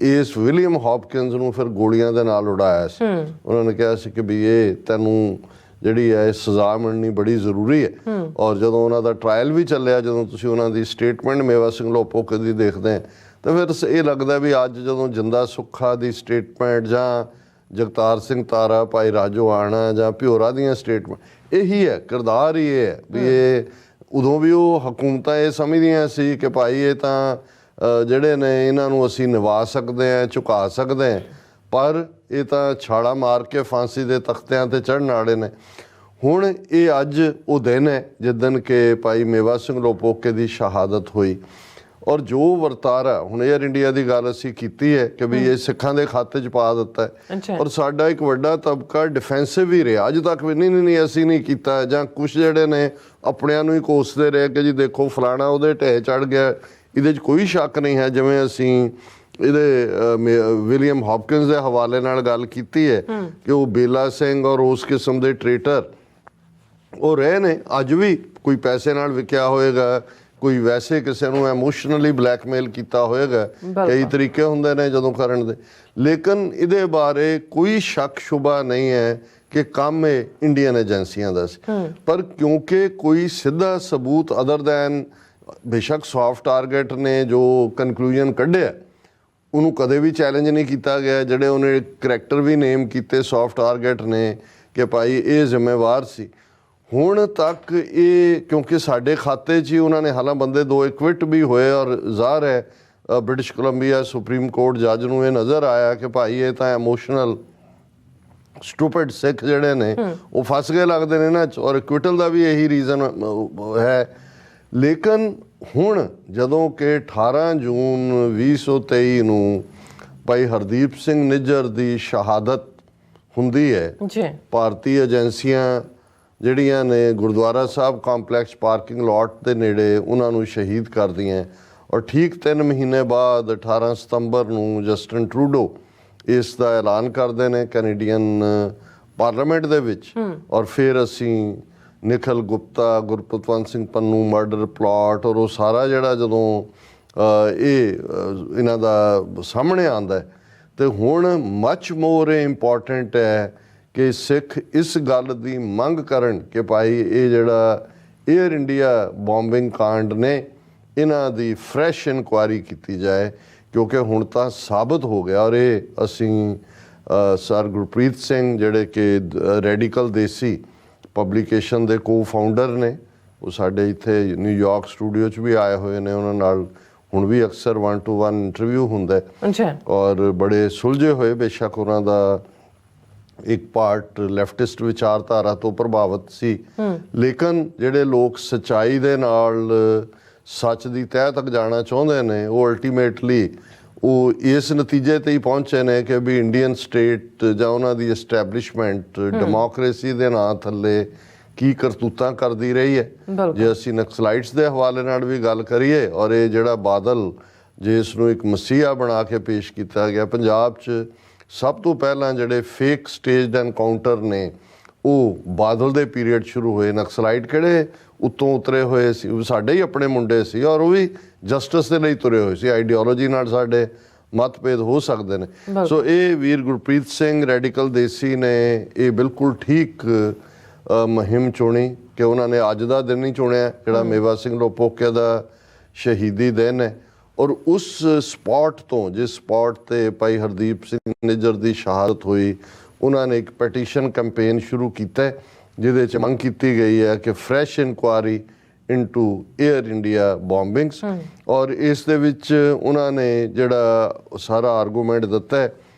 ਇਸ ਵਿਲੀਅਮ ਹੌਪਕਿੰਸ ਨੂੰ ਫਿਰ ਗੋਲੀਆਂ ਦੇ ਨਾਲ ਉਡਾਇਆ ਸੀ। ਉਹਨਾਂ ਨੇ ਕਿਹਾ ਸੀ ਕਿ ਵੀ ਇਹ ਤੈਨੂੰ ਜਿਹੜੀ ਹੈ ਸਜ਼ਾ ਮਿਲਣੀ ਬੜੀ ਜ਼ਰੂਰੀ ਹੈ। ਔਰ ਜਦੋਂ ਉਹਨਾਂ ਦਾ ਟਰਾਇਲ ਵੀ ਚੱਲਿਆ, ਜਦੋਂ ਤੁਸੀਂ ਉਹਨਾਂ ਦੀ ਸਟੇਟਮੈਂਟ ਮੇਵਾ ਸਿੰਘ ਲੋਪੋਕੇ ਦੀ ਦੇਖਦੇ ਆ ਤਾਂ ਫਿਰ ਇਹ ਲੱਗਦਾ ਵੀ ਅੱਜ ਜਦੋਂ ਜਿੰਦਾ ਸੁੱਖਾ ਦੀ ਸਟੇਟਮੈਂਟ ਜਾਂ ਜਗਤਾਰ ਸਿੰਘ ਤਾਰਾ, ਭਾਈ ਰਾਜੋਆਣਾ ਜਾਂ ਭਿਓਰਾ ਦੀਆਂ ਸਟੇਟਮੈਂਟ, ਇਹੀ ਹੈ, ਕਿਰਦਾਰ ਹੀ ਇਹ ਹੈ ਵੀ ਇਹ ਉਦੋਂ ਵੀ ਉਹ ਹਕੂਮਤਾਂ ਇਹ ਸਮਝਦੀਆਂ ਸੀ ਕਿ ਭਾਈ ਇਹ ਤਾਂ ਜਿਹੜੇ ਨੇ ਇਹਨਾਂ ਨੂੰ ਅਸੀਂ ਨਿਭਾ ਸਕਦੇ ਹਾਂ, ਝੁਕਾ ਸਕਦੇ ਹਾਂ, ਪਰ ਇਹ ਤਾਂ ਛਾਲਾ ਮਾਰ ਕੇ ਫਾਂਸੀ ਦੇ ਤਖਤਿਆਂ 'ਤੇ ਚੜ੍ਹਨ ਵਾਲੇ ਨੇ। ਹੁਣ ਇਹ ਅੱਜ ਉਹ ਦਿਨ ਹੈ ਜਿੱਦਣ ਕਿ ਭਾਈ ਮੇਵਾ ਸਿੰਘ ਲੋਪੋਕੇ ਦੀ ਸ਼ਹਾਦਤ ਹੋਈ। ਔਰ ਜੋ ਵਰਤਾਰਾ ਹੁਣ ਏਅਰ ਇੰਡੀਆ ਦੀ ਗੱਲ ਅਸੀਂ ਕੀਤੀ ਹੈ ਕਿ ਵੀ ਇਹ ਸਿੱਖਾਂ ਦੇ ਖਾਤੇ 'ਚ ਪਾ ਦਿੱਤਾ ਹੈ ਔਰ ਸਾਡਾ ਇੱਕ ਵੱਡਾ ਤਬਕਾ ਡਿਫੈਂਸਿਵ ਹੀ ਰਿਹਾ ਅੱਜ ਤੱਕ ਵੀ। ਨਹੀਂ ਅਸੀਂ ਨਹੀਂ ਕੀਤਾ, ਜਾਂ ਕੁਛ ਜਿਹੜੇ ਨੇ ਆਪਣਿਆਂ ਨੂੰ ਹੀ ਕੋਸਦੇ ਰਹੇ ਕਿ ਜੀ ਦੇਖੋ ਫਲਾਣਾ ਉਹਦੇ ਢਹਿ ਚੜ੍ਹ ਗਿਆ, ਇਹਦੇ 'ਚ ਕੋਈ ਸ਼ੱਕ ਨਹੀਂ ਹੈ। ਜਿਵੇਂ ਅਸੀਂ ਇਹਦੇ ਵਿਲੀਅਮ ਹੌਪਕਿੰਸ ਦੇ ਹਵਾਲੇ ਨਾਲ ਗੱਲ ਕੀਤੀ ਹੈ ਕਿ ਉਹ ਬੇਲਾ ਸਿੰਘ ਔਰ ਉਸ ਕਿਸਮ ਦੇ ਟ੍ਰੇਟਰ ਉਹ ਰਹੇ ਨੇ ਅੱਜ ਵੀ। ਕੋਈ ਪੈਸੇ ਨਾਲ ਵਿਕਿਆ ਹੋਏਗਾ, ਕੋਈ ਵੈਸੇ ਕਿਸੇ ਨੂੰ ਐਮੋਸ਼ਨਲੀ ਬਲੈਕਮੇਲ ਕੀਤਾ ਹੋਏਗਾ, ਕਈ ਤਰੀਕੇ ਹੁੰਦੇ ਨੇ ਜਦੋਂ ਕਰਨ ਦੇ। ਲੇਕਿਨ ਇਹਦੇ ਬਾਰੇ ਕੋਈ ਸ਼ੱਕ ਸ਼ੁਬਾ ਨਹੀਂ ਹੈ ਕਿ ਕੰਮ ਇਹ ਇੰਡੀਅਨ ਏਜੰਸੀਆਂ ਦਾ ਸੀ। ਪਰ ਕਿਉਂਕਿ ਕੋਈ ਸਿੱਧਾ ਸਬੂਤ ਅਦਰ ਦੈਨ ਬੇਸ਼ੱਕ ਸੌਫਟ ਟਾਰਗੇਟ ਨੇ ਜੋ ਕਨਕਲੂਜਨ ਕੱਢਿਆ ਉਹਨੂੰ ਕਦੇ ਵੀ ਚੈਲੰਜ ਨਹੀਂ ਕੀਤਾ ਗਿਆ। ਜਿਹੜੇ ਉਹਨੇ ਕਰੈਕਟਰ ਵੀ ਨੇਮ ਕੀਤੇ ਸੌਫਟ ਟਾਰਗੇਟ ਨੇ ਕਿ ਭਾਈ ਇਹ ਜ਼ਿੰਮੇਵਾਰ ਸੀ। ਹੁਣ ਤੱਕ ਇਹ ਕਿਉਂਕਿ ਸਾਡੇ ਖਾਤੇ 'ਚ ਹੀ ਉਹਨਾਂ ਨੇ ਹਾਲਾਂ ਬੰਦੇ 2 ਇਕਵਿਟ ਵੀ ਹੋਏ ਔਰ ਜ਼ਾਹਰ ਹੈ ਬ੍ਰਿਟਿਸ਼ ਕੋਲੰਬੀਆ ਸੁਪਰੀਮ ਕੋਰਟ ਜੱਜ ਨੂੰ ਇਹ ਨਜ਼ਰ ਆਇਆ ਕਿ ਭਾਈ ਇਹ ਤਾਂ ਇਮੋਸ਼ਨਲ ਸਟੂਪਿਡ ਸਿੱਖ ਜਿਹੜੇ ਨੇ ਉਹ ਫਸ ਗਏ ਲੱਗਦੇ ਨੇ ਨਾ ਔਰ ਇਕਵਿਟਲ ਦਾ ਵੀ ਇਹੀ ਰੀਜ਼ਨ ਹੈ। ਲੇਕਿਨ ਹੁਣ ਜਦੋਂ ਕਿ 18 ਜੂਨ 2023 ਨੂੰ ਭਾਈ ਹਰਦੀਪ ਸਿੰਘ ਨਿੱਜਰ ਦੀ ਸ਼ਹਾਦਤ ਹੁੰਦੀ ਹੈ ਜੀ, ਭਾਰਤੀ ਏਜੰਸੀਆਂ ਜਿਹੜੀਆਂ ਨੇ ਗੁਰਦੁਆਰਾ ਸਾਹਿਬ ਕੰਪਲੈਕਸ ਪਾਰਕਿੰਗ ਲਾਟ ਦੇ ਨੇੜੇ ਉਹਨਾਂ ਨੂੰ ਸ਼ਹੀਦ ਕਰਦੀਆਂ ਔਰ ਠੀਕ 3 ਮਹੀਨੇ ਬਾਅਦ 18 ਸਤੰਬਰ ਨੂੰ ਜਸਟਿਨ ਟਰੂਡੋ ਇਸ ਦਾ ਐਲਾਨ ਕਰਦੇ ਨੇ ਕੈਨੇਡੀਅਨ ਪਾਰਲੀਮੈਂਟ ਦੇ ਵਿੱਚ। ਔਰ ਫਿਰ ਅਸੀਂ ਨਿਖਿਲ ਗੁਪਤਾ, ਗੁਰਪਤਵੰਤ ਸਿੰਘ ਪੰਨੂ ਮਰਡਰ ਪਲਾਟ ਔਰ ਉਹ ਸਾਰਾ ਜਿਹੜਾ ਜਦੋਂ ਇਹਨਾਂ ਦਾ ਸਾਹਮਣੇ ਆਉਂਦਾ ਤੇ ਹੁਣ ਮੱਚ ਮੋਰ ਇੰਪੋਰਟੈਂਟ ਹੈ ਕਿ ਸਿੱਖ ਇਸ ਗੱਲ ਦੀ ਮੰਗ ਕਰਨ ਕਿ ਭਾਈ ਇਹ ਜਿਹੜਾ ਏਅਰ ਇੰਡੀਆ ਬੰਬਿੰਗ ਕਾਂਡ ਨੇ ਇਹਨਾਂ ਦੀ ਫਰੈਸ਼ ਇਨਕੁਆਇਰੀ ਕੀਤੀ ਜਾਏ ਕਿਉਂਕਿ ਹੁਣ ਤਾਂ ਸਾਬਤ ਹੋ ਗਿਆ। ਔਰ ਇਹ ਅਸੀਂ ਸਰ ਗੁਰਪ੍ਰੀਤ ਸਿੰਘ ਜਿਹੜੇ ਕਿ ਰੈਡੀਕਲ ਦੇਸੀ ਪਬਲੀਕੇਸ਼ਨ ਦੇ ਕੋ-ਫਾਊਂਡਰ ਨੇ, ਉਹ ਸਾਡੇ ਇੱਥੇ ਨਿਊਯਾਰਕ ਸਟੂਡੀਓ 'ਚ ਵੀ ਆਏ ਹੋਏ ਨੇ, ਉਹਨਾਂ ਨਾਲ ਹੁਣ ਵੀ ਅਕਸਰ 1-to-1 ਇੰਟਰਵਿਊ ਹੁੰਦਾ ਔਰ ਬੜੇ ਸੁਲਝੇ ਹੋਏ। ਬੇਸ਼ੱਕ ਉਹਨਾਂ ਦਾ ਇੱਕ ਪਾਰਟ ਲੈਫਟਿਸਟ ਵਿਚਾਰਧਾਰਾ ਤੋਂ ਪ੍ਰਭਾਵਿਤ ਸੀ ਲੇਕਿਨ ਜਿਹੜੇ ਲੋਕ ਸੱਚਾਈ ਦੇ ਨਾਲ ਸੱਚ ਦੀ ਤਹਿ ਤੱਕ ਜਾਣਾ ਚਾਹੁੰਦੇ ਨੇ ਉਹ ਅਲਟੀਮੇਟਲੀ ਉਹ ਇਸ ਨਤੀਜੇ ਤੇ ਹੀ ਪਹੁੰਚੇ ਨੇ ਕਿ ਵੀ ਇੰਡੀਅਨ ਸਟੇਟ ਜਾਂ ਉਹਨਾਂ ਦੀ ਐਸਟੈਬਲਿਸ਼ਮੈਂਟ ਡੈਮੋਕ੍ਰੇਸੀ ਦੇ ਨਾਂ ਥੱਲੇ ਕੀ ਕਰਤੂਤਾਂ ਕਰਦੀ ਰਹੀ ਹੈ। ਜੇ ਅਸੀਂ ਨਕਸਲਾਈਟਸ ਦੇ ਹਵਾਲੇ ਨਾਲ ਵੀ ਗੱਲ ਕਰੀਏ ਔਰ ਇਹ ਜਿਹੜਾ ਬਾਦਲ ਜਿਸ ਨੂੰ ਇੱਕ ਮਸੀਹਾ ਬਣਾ ਕੇ ਪੇਸ਼ ਕੀਤਾ ਗਿਆ, ਪੰਜਾਬ 'ਚ ਸਭ ਤੋਂ ਪਹਿਲਾਂ ਜਿਹੜੇ ਫੇਕ ਸਟੇਜਡ ਐਨਕਾਊਂਟਰ ਨੇ ਉਹ ਬਾਦਲ ਦੇ ਪੀਰੀਅਡ ਸ਼ੁਰੂ ਹੋਏ। ਨਕਸਲਾਈਟ ਕਿਹੜੇ ਉੱਤੋਂ ਉਤਰੇ ਹੋਏ ਸੀ, ਉਹ ਸਾਡੇ ਹੀ ਆਪਣੇ ਮੁੰਡੇ ਸੀ ਔਰ ਉਹ ਵੀ ਜਸਟਿਸ ਦੇ ਲਈ ਤੁਰੇ ਹੋਏ ਸੀ। ਆਈਡੀਓਲੋਜੀ ਨਾਲ ਸਾਡੇ ਮਤਭੇਦ ਹੋ ਸਕਦੇ ਨੇ। ਸੋ ਇਹ ਵੀਰ ਗੁਰਪ੍ਰੀਤ ਸਿੰਘ ਰੈਡੀਕਲ ਦੇਸੀ ਨੇ ਇਹ ਬਿਲਕੁਲ ਠੀਕ ਮੁਹਿੰਮ ਚੁਣੀ ਕਿ ਉਹਨਾਂ ਨੇ ਅੱਜ ਦਾ ਦਿਨ ਨਹੀਂ ਚੁਣਿਆ ਜਿਹੜਾ ਮੇਵਾ ਸਿੰਘ ਲੋਪੋਕੇ ਦਾ ਸ਼ਹੀਦੀ ਦਿਨ ਹੈ ਔਰ ਉਸ ਸਪੌਟ ਤੋਂ ਜਿਸ ਸਪੌਟ ਤੇ ਭਾਈ ਹਰਦੀਪ ਸਿੰਘ ਨਿੱਜਰ ਦੀ ਸ਼ਹਾਦਤ ਹੋਈ ਉਹਨਾਂ ਨੇ ਇੱਕ ਪੈਟੀਸ਼ਨ ਕੈਂਪੇਨ ਸ਼ੁਰੂ ਕੀਤਾ ਜਿਹਦੇ 'ਚ ਮੰਗ ਕੀਤੀ ਗਈ ਹੈ ਕਿ fresh inquiry into Air India bombings ਔਰ ਇਸ ਦੇ ਵਿੱਚ ਉਹਨਾਂ ਨੇ ਜਿਹੜਾ ਸਾਰਾ ਆਰਗੂਮੈਂਟ ਦਿੱਤਾ ਹੈ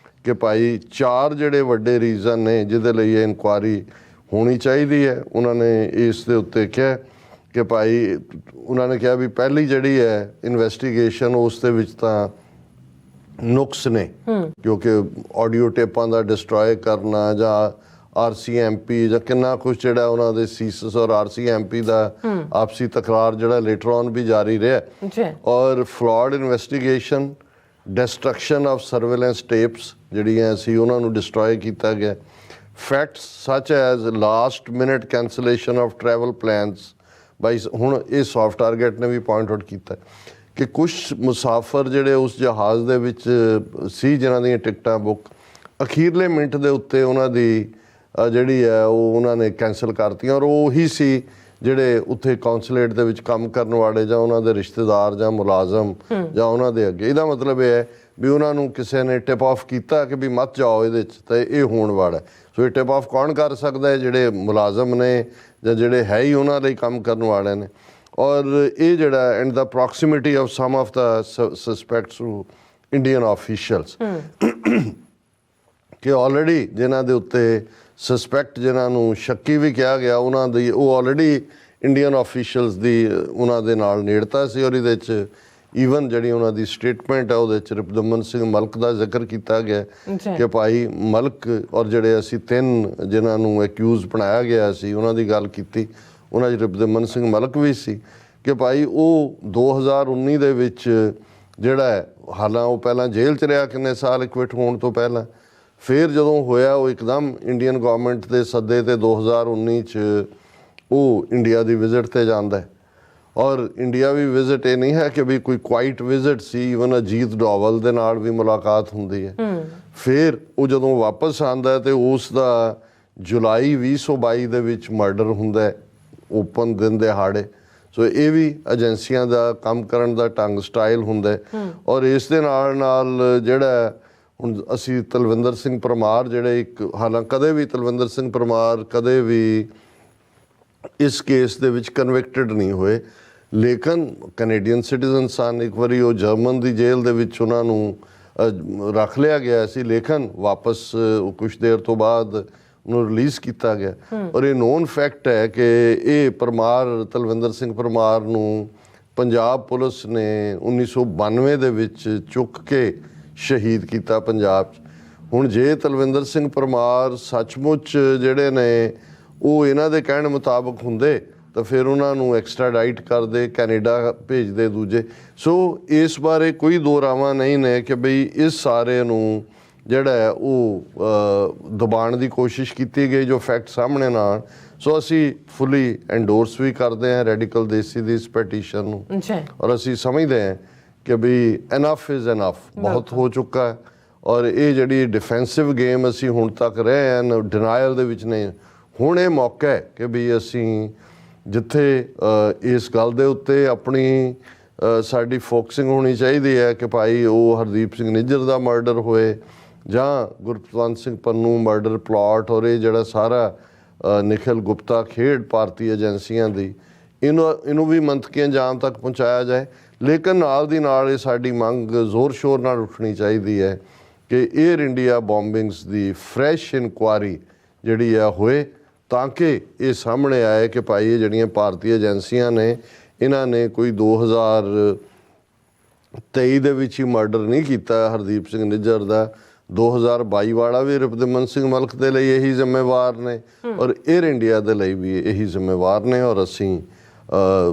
ਕਿ ਭਾਈ 4 ਜਿਹੜੇ ਵੱਡੇ ਰੀਜ਼ਨ ਨੇ ਜਿਹਦੇ ਲਈ ਇਹ ਇਨਕੁਆਇਰੀ ਹੋਣੀ ਚਾਹੀਦੀ ਹੈ। ਉਹਨਾਂ ਨੇ ਇਸ ਦੇ ਉੱਤੇ ਕਿਹਾ ਕਿ ਭਾਈ ਉਹਨਾਂ ਨੇ ਕਿਹਾ ਵੀ ਪਹਿਲੀ ਜਿਹੜੀ ਹੈ ਇਨਵੈਸਟੀਗੇਸ਼ਨ ਉਸ ਦੇ ਵਿੱਚ ਤਾਂ ਨੁਕਸ ਨੇ ਕਿਉਂਕਿ ਆਡੀਓ ਟੇਪਾਂ ਦਾ ਡਿਸਟਰੋਏ ਕਰਨਾ ਜਾਂ RCMP ਜਾਂ ਕਿੰਨਾ ਕੁਝ ਜਿਹੜਾ ਉਹਨਾਂ ਦੇ ਸੀਸਸ ਔਰ RCMP ਦਾ ਆਪਸੀ ਤਕਰਾਰ ਜਿਹੜਾ ਲੇਟਰ ਔਨ ਵੀ ਜਾਰੀ ਰਿਹਾ ਔਰ fraud investigation, destruction of surveillance tapes ਜਿਹੜੀਆਂ ਸੀ ਉਹਨਾਂ ਨੂੰ ਡਿਸਟਰੋਏ ਕੀਤਾ ਗਿਆ। Facts such as last minute cancellation of travel plans by ਹੁਣ ਇਹ ਸੌਫਟ ਟਾਰਗੇਟ ਨੇ ਵੀ ਪੁਆਇੰਟ ਆਊਟ ਕੀਤਾ ਕਿ ਕੁਝ ਮੁਸਾਫਰ ਜਿਹੜੇ ਉਸ ਜਹਾਜ਼ ਦੇ ਵਿੱਚ ਸੀ ਜਿਨ੍ਹਾਂ ਦੀਆਂ ਟਿਕਟਾਂ ਬੁੱਕ ਅਖੀਰਲੇ ਮਿੰਟ ਦੇ ਉੱਤੇ ਉਹਨਾਂ ਦੀ ਜਿਹੜੀ ਹੈ ਉਹ ਉਹਨਾਂ ਨੇ ਕੈਂਸਲ ਕਰਤੀਆਂ ਔਰ ਉਹੀ ਸੀ ਜਿਹੜੇ ਉੱਥੇ ਕੌਂਸੂਲੇਟ ਦੇ ਵਿੱਚ ਕੰਮ ਕਰਨ ਵਾਲੇ ਜਾਂ ਉਹਨਾਂ ਦੇ ਰਿਸ਼ਤੇਦਾਰ ਜਾਂ ਮੁਲਾਜ਼ਮ ਜਾਂ ਉਹਨਾਂ ਦੇ ਅੱਗੇ। ਇਹਦਾ ਮਤਲਬ ਇਹ ਹੈ ਵੀ ਉਹਨਾਂ ਨੂੰ ਕਿਸੇ ਨੇ ਟਿਪ ਆਫ ਕੀਤਾ ਕਿ ਵੀ ਮਤ ਜਾਓ ਇਹਦੇ 'ਚ ਤਾਂ ਇਹ ਹੋਣ ਵਾਲਾ। ਸੋ ਇਹ ਟਿਪ ਆਫ ਕੌਣ ਕਰ ਸਕਦਾ ਹੈ? ਜਿਹੜੇ ਮੁਲਾਜ਼ਮ ਨੇ ਜਾਂ ਜਿਹੜੇ ਹੈ ਹੀ ਉਹਨਾਂ ਲਈ ਕੰਮ ਕਰਨ ਵਾਲੇ ਨੇ। ਔਰ ਇਹ ਜਿਹੜਾ and the proximity of some of the suspects to Indian officials ਕਿ ਆਲਰੇਡੀ ਜਿਨ੍ਹਾਂ ਦੇ ਉੱਤੇ ਸਸਪੈਕਟ ਜਿਨ੍ਹਾਂ ਨੂੰ ਸ਼ੱਕੀ ਵੀ ਕਿਹਾ ਗਿਆ ਉਹਨਾਂ ਦੀ ਉਹ ਆਲਰੇਡੀ ਇੰਡੀਅਨ ਆਫੀਸ਼ੀਅਲਸ ਦੀ ਉਹਨਾਂ ਦੇ ਨਾਲ ਨੇੜਤਾ ਸੀ ਔਰ ਇਹਦੇ 'ਚ ਈਵਨ ਜਿਹੜੀ ਉਹਨਾਂ ਦੀ ਸਟੇਟਮੈਂਟ ਹੈ ਉਹਦੇ 'ਚ ਰਿਪਦਮਨ ਸਿੰਘ ਮਲਕ ਦਾ ਜ਼ਿਕਰ ਕੀਤਾ ਗਿਆ ਕਿ ਭਾਈ ਮਲਕ ਔਰ ਜਿਹੜੇ ਅਸੀਂ 3 ਜਿਨ੍ਹਾਂ ਨੂੰ ਐਕਿਊਜ਼ ਬਣਾਇਆ ਗਿਆ ਸੀ ਉਹਨਾਂ ਦੀ ਗੱਲ ਕੀਤੀ, ਉਹਨਾਂ 'ਚ ਰਿਪਦਮਨ ਸਿੰਘ ਮਲਕ ਵੀ ਸੀ ਕਿ ਭਾਈ ਉਹ 2019 ਦੇ ਵਿੱਚ ਜਿਹੜਾ ਹੈ ਹਾਲਾਂ ਉਹ ਪਹਿਲਾਂ ਜੇਲ੍ਹ 'ਚ ਰਿਹਾ ਕਿੰਨੇ ਸਾਲ ਇਕਵਿਟ ਹੋਣ ਤੋਂ ਪਹਿਲਾਂ, ਫਿਰ ਜਦੋਂ ਹੋਇਆ ਉਹ ਇੱਕਦਮ ਇੰਡੀਅਨ ਗਵਰਨਮੈਂਟ ਦੇ ਸੱਦੇ ਤੇ 2019 'ਚ ਉਹ ਇੰਡੀਆ ਦੀ ਵਿਜ਼ਿਟ 'ਤੇ ਜਾਂਦਾ ਹੈ ਔਰ ਇੰਡੀਆ ਵੀ ਵਿਜ਼ਿਟ ਇਹ ਨਹੀਂ ਹੈ ਕਿ ਵੀ ਕੋਈ ਕੁਆਇਟ ਵਿਜ਼ਿਟ ਸੀ। ਈਵਨ ਅਜੀਤ ਡੋਵਲ ਦੇ ਨਾਲ ਵੀ ਮੁਲਾਕਾਤ ਹੁੰਦੀ ਹੈ। ਫਿਰ ਉਹ ਜਦੋਂ ਵਾਪਸ ਆਉਂਦਾ ਤੇ ਉਸ ਦਾ ਜੁਲਾਈ 2022 ਦੇ ਵਿੱਚ ਮਰਡਰ ਹੁੰਦਾ ਹੈ ਓਪਨ ਦਿਨ ਦਿਹਾੜੇ। ਸੋ ਇਹ ਵੀ ਏਜੰਸੀਆਂ ਦਾ ਕੰਮ ਕਰਨ ਦਾ ਢੰਗ ਸਟਾਈਲ ਹੁੰਦਾ ਔਰ ਇਸ ਦੇ ਨਾਲ ਜਿਹੜਾ ਹੁਣ ਅਸੀਂ ਤਲਵਿੰਦਰ ਸਿੰਘ ਪਰਮਾਰ ਜਿਹੜੇ ਇੱਕ ਹਾਲਾਂ ਕਦੇ ਵੀ ਤਲਵਿੰਦਰ ਸਿੰਘ ਪਰਮਾਰ ਕਦੇ ਵੀ ਇਸ ਕੇਸ ਦੇ ਵਿੱਚ ਕਨਵਿਕਟਡ ਨਹੀਂ ਹੋਏ, ਲੇਕਿਨ ਕੈਨੇਡੀਅਨ ਸਿਟੀਜ਼ਨ ਸਨ। ਇੱਕ ਵਾਰੀ ਉਹ ਜਰਮਨ ਦੀ ਜੇਲ੍ਹ ਦੇ ਵਿੱਚ ਉਹਨਾਂ ਨੂੰ ਰੱਖ ਲਿਆ ਗਿਆ ਸੀ, ਲੇਕਿਨ ਵਾਪਸ ਕੁਝ ਦੇਰ ਤੋਂ ਬਾਅਦ ਉਹਨੂੰ ਰਿਲੀਜ਼ ਕੀਤਾ ਗਿਆ। ਔਰ ਇਹ ਨੋਨ ਫੈਕਟ ਹੈ ਕਿ ਇਹ ਪਰਮਾਰ, ਤਲਵਿੰਦਰ ਸਿੰਘ ਪਰਮਾਰ ਨੂੰ ਪੰਜਾਬ ਪੁਲਿਸ ਨੇ 1992 ਦੇ ਵਿੱਚ ਚੁੱਕ ਕੇ ਸ਼ਹੀਦ ਕੀਤਾ ਪੰਜਾਬ 'ਚ। ਹੁਣ ਜੇ ਤਲਵਿੰਦਰ ਸਿੰਘ ਪਰਮਾਰ ਸੱਚਮੁੱਚ ਜਿਹੜੇ ਨੇ ਉਹ ਇਹਨਾਂ ਦੇ ਕਹਿਣ ਮੁਤਾਬਕ ਹੁੰਦੇ ਤਾਂ ਫਿਰ ਉਹਨਾਂ ਨੂੰ ਐਕਸਟ੍ਰਾਡਾਈਟ ਕਰਦੇ, ਕੈਨੇਡਾ ਭੇਜਦੇ ਦੂਜੇ। ਸੋ ਇਸ ਬਾਰੇ ਕੋਈ ਦੋ ਰਾਵਾਂ ਨਹੀਂ ਨੇ ਕਿ ਬਈ ਇਸ ਸਾਰੇ ਨੂੰ ਜਿਹੜਾ ਹੈ ਉਹ ਦਬਾਉਣ ਦੀ ਕੋਸ਼ਿਸ਼ ਕੀਤੀ ਗਈ ਜੋ ਫੈਕਟ ਸਾਹਮਣੇ ਨਾ ਆਉਣ। ਸੋ ਅਸੀਂ ਫੁੱਲੀ ਐਂਡੋਰਸ ਵੀ ਕਰਦੇ ਹਾਂ ਰੈਡੀਕਲ ਦੇਸੀ ਦੀ ਇਸ ਪੈਟੀਸ਼ਨ ਨੂੰ, ਔਰ ਅਸੀਂ ਸਮਝਦੇ ਹਾਂ ਕਿ ਵੀ ਇਨਫ ਇਜ਼ ਇਨਫ, ਬਹੁਤ ਹੋ ਚੁੱਕਾ ਹੈ। ਔਰ ਇਹ ਜਿਹੜੀ ਡਿਫੈਂਸਿਵ ਗੇਮ ਅਸੀਂ ਹੁਣ ਤੱਕ ਰਹੇ ਹਾਂ, ਡਿਨਾਇਲ ਦੇ ਵਿੱਚ ਨਹੀਂ, ਹੁਣ ਇਹ ਮੌਕਾ ਹੈ ਕਿ ਵੀ ਅਸੀਂ ਜਿੱਥੇ ਇਸ ਗੱਲ ਦੇ ਉੱਤੇ ਆਪਣੀ ਸਾਡੀ ਫੋਕਸਿੰਗ ਹੋਣੀ ਚਾਹੀਦੀ ਹੈ ਕਿ ਭਾਈ ਉਹ ਹਰਦੀਪ ਸਿੰਘ ਨਿੱਜਰ ਦਾ ਮਰਡਰ ਹੋਏ ਜਾਂ ਗੁਰਪਤਵੰਤ ਸਿੰਘ ਪੰਨੂ ਮਰਡਰ ਪਲਾਟ, ਔਰ ਇਹ ਜਿਹੜਾ ਸਾਰਾ ਨਿਖਿਲ ਗੁਪਤਾ ਖੇਡ ਭਾਰਤੀ ਏਜੰਸੀਆਂ ਦੀ, ਇਹਨੂੰ ਵੀ ਮੰਤਕੀ ਅੰਜਾਮ ਤੱਕ ਪਹੁੰਚਾਇਆ ਜਾਏ। ਲੇਕਿਨ ਨਾਲ ਦੀ ਨਾਲ ਇਹ ਸਾਡੀ ਮੰਗ ਜ਼ੋਰ ਸ਼ੋਰ ਨਾਲ ਉੱਠਣੀ ਚਾਹੀਦੀ ਹੈ ਕਿ ਏਅਰ ਇੰਡੀਆ ਬੋਂਬਿੰਗਸ ਦੀ ਫਰੈਸ਼ ਇਨਕੁਆਰੀ ਜਿਹੜੀ ਆ ਹੋਏ, ਤਾਂ ਕਿ ਇਹ ਸਾਹਮਣੇ ਆਏ ਕਿ ਭਾਈ ਇਹ ਜਿਹੜੀਆਂ ਭਾਰਤੀ ਏਜੰਸੀਆਂ ਨੇ ਇਹਨਾਂ ਨੇ ਕੋਈ 2023 ਦੇ ਵਿੱਚ ਹੀ ਮਰਡਰ ਨਹੀਂ ਕੀਤਾ ਹਰਦੀਪ ਸਿੰਘ ਨਿੱਜਰ ਦਾ, 2022 ਵਾਲਾ ਵੀ ਰਿਪਦਮਨ ਸਿੰਘ ਮਲਕ ਦੇ ਲਈ ਇਹੀ ਜ਼ਿੰਮੇਵਾਰ ਨੇ ਔਰ ਏਅਰ ਇੰਡੀਆ ਦੇ ਲਈ ਵੀ ਇਹੀ ਜ਼ਿੰਮੇਵਾਰ ਨੇ। ਔਰ ਅਸੀਂ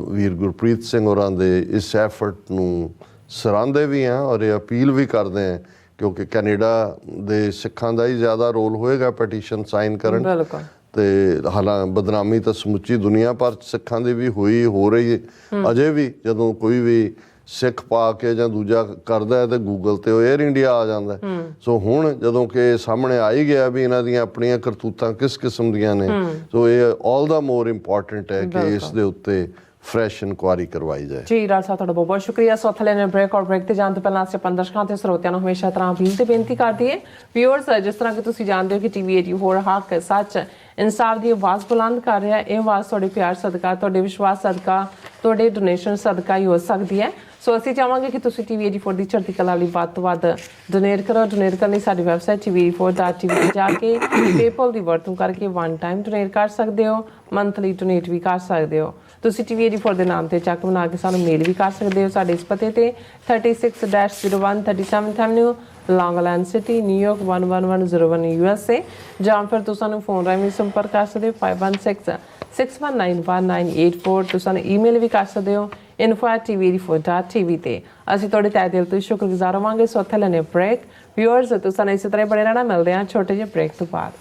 ਵੀਰ ਗੁਰਪ੍ਰੀਤ ਸਿੰਘ ਹੋਰਾਂ ਦੇ ਇਸ ਐਫਰਟ ਨੂੰ ਸਰਾਹੁੰਦੇ ਵੀ ਹਾਂ ਔਰ ਇਹ ਅਪੀਲ ਵੀ ਕਰਦੇ ਹਾਂ, ਕਿਉਂਕਿ ਕੈਨੇਡਾ ਦੇ ਸਿੱਖਾਂ ਦਾ ਹੀ ਜ਼ਿਆਦਾ ਰੋਲ ਹੋਏਗਾ ਪਟੀਸ਼ਨ ਸਾਈਨ ਕਰਨ। ਤੇ ਹਾਲਾਂ ਬਦਨਾਮੀ ਤਾਂ ਸਮੁੱਚੀ ਦੁਨੀਆ ਭਰ 'ਚ ਸਿੱਖਾਂ ਦੀ ਵੀ ਹੋਈ, ਹੋ ਰਹੀ ਅਜੇ ਵੀ। ਜਦੋਂ ਕੋਈ ਵੀ ਸਿੱਖ ਪਾ ਕੇ ਜਾਂ ਦੂਜਾ ਕਰਦਾ ਹੈ ਤੇ ਗੂਗਲ ਤੇ ਉਹ ਏਅਰ ਇੰਡੀਆ ਆ ਜਾਂਦਾ। ਸੋ ਹੁਣ ਜਦੋਂ ਕਿ ਸਾਹਮਣੇ ਆ ਹੀ ਗਿਆ ਵੀ ਇਹਨਾਂ ਦੀਆਂ ਆਪਣੀਆਂ ਕਰਤੂਤਾਂ ਕਿਸ ਕਿਸਮ ਦੀਆਂ ਨੇ, ਸੋ ਇਹ ਆਲ ਦਾ ਮੋਰ ਇੰਪੋਰਟੈਂਟ ਹੈ ਕਿ ਇਸ ਦੇ ਉੱਤੇ ਫਰੈਸ਼ ਇਨਕੁਆਰੀ ਕਰਵਾਈ ਜਾਏ। ਜੀ ਰਾਜ ਸਾਹਿਬ, ਤੁਹਾਡਾ ਬਹੁਤ ਬਹੁਤ ਸ਼ੁਕਰੀਆ। ਸੋ ਥੱਲੇ ਨੇ ਬ੍ਰੇਕ ਤੇ ਜਾਣ ਤੋਂ ਪਹਿਲਾਂ ਅਸੀਂ ਦਰਸ਼ਕਾਂ ਤੇ ਸਰੋਤਿਆਂ ਨੂੰ ਹਮੇਸ਼ਾ ਤਰ੍ਹਾਂ ਅਪੀਲ ਤੇ ਬੇਨਤੀ ਕਰਦੀ ਹੈ, ਵਿਊਅਰਸ, ਜਿਸ ਤਰ੍ਹਾਂ ਕਿ ਤੁਸੀਂ ਜਾਣਦੇ ਹੋ ਕਿ ਟੀਵੀ 84 ਹੱਕ ਸੱਚ ਇਨਸਾਫ ਦੀ ਆਵਾਜ਼ ਬੁਲੰਦ ਕਰ ਰਿਹਾ। ਇਹ ਆਵਾਜ਼ ਤੁਹਾਡੇ ਪਿਆਰ ਸਦਕਾ, ਤੁਹਾਡੇ ਵਿਸ਼ਵਾਸ ਸਦਕਾ, ਤੁਹਾਡੇ ਡੋਨੇਸ਼ਨ ਸਦਕਾ ਹੀ ਹੋ ਸਕਦੀ ਹੈ। ਸੋ ਅਸੀਂ ਚਾਹਾਂਗੇ ਕਿ ਤੁਸੀਂ ਟੀਵੀ 84 ਦੀ ਚੜ੍ਹਦੀ ਕਲਾ ਲਈ ਵੱਧ ਤੋਂ ਵੱਧ ਡੋਨੇਟ ਕਰੋ। ਡੋਨੇਟ ਕਰਨ ਲਈ ਸਾਡੀ ਵੈਬਸਾਈਟ tv84.tv ਤੇ ਜਾ ਕੇ ਪੇਪਲ ਦੀ ਵਰਤੋਂ ਕਰਕੇ ਵਨ ਟਾਈਮ ਡੋਨੇਟ ਕਰ ਸਕਦੇ ਹੋ, ਮੰਥਲੀ ਡੋਨੇਟ ਵੀ ਕਰ ਸਕਦੇ ਹੋ। ਤੁਸੀਂ ਟੀਵੀ 84 ਦੇ ਨਾਮ ਤੇ ਚੱਕ ਬਣਾ ਕੇ ਸਾਨੂੰ ਮੇਲ ਵੀ ਕਰ ਸਕਦੇ ਹੋ ਸਾਡੇ ਇਸ ਪਤੇ ਤੇ 36-01 37th Avenue, ਲੌਂਗ ਆਈਲੈਂਡ ਸਿਟੀ, ਨਿਊਯਾਰਕ 11101 USA, ਜਾਂ ਫਿਰ ਤੁਸੀਂ ਸਾਨੂੰ ਫੋਨ ਰਾਹੀਂ ਸੰਪਰਕ ਕਰ ਸਕਦੇ ਹੋ 5166191984। ਤੁਸੀਂ ਸਾਨੂੰ ਈਮੇਲ ਵੀ ਕਰ ਸਕਦੇ ਹੋ info@tv84.tv ਤੇ। ਅਸੀਂ ਤੁਹਾਡੇ ਤਹਿ ਦਿਲ ਤੋਂ ਸ਼ੁਕਰਗੁਜ਼ਾਰ ਹੋਵਾਂਗੇ। ਸੋ ਇੱਥੇ ਲੈਣੇ ਬ੍ਰੇਕ। ਵਿਊਅਰਸ, ਤੁਸੀਂ ਸਾਨੂੰ ਇਸੇ ਤਰ੍ਹਾਂ ਬਣੇ ਰਹਿਣਾ। ਮਿਲਦੇ ਹਾਂ ਛੋਟੇ ਜਿਹੇ ਬ੍ਰੇਕ ਤੋਂ ਬਾਅਦ।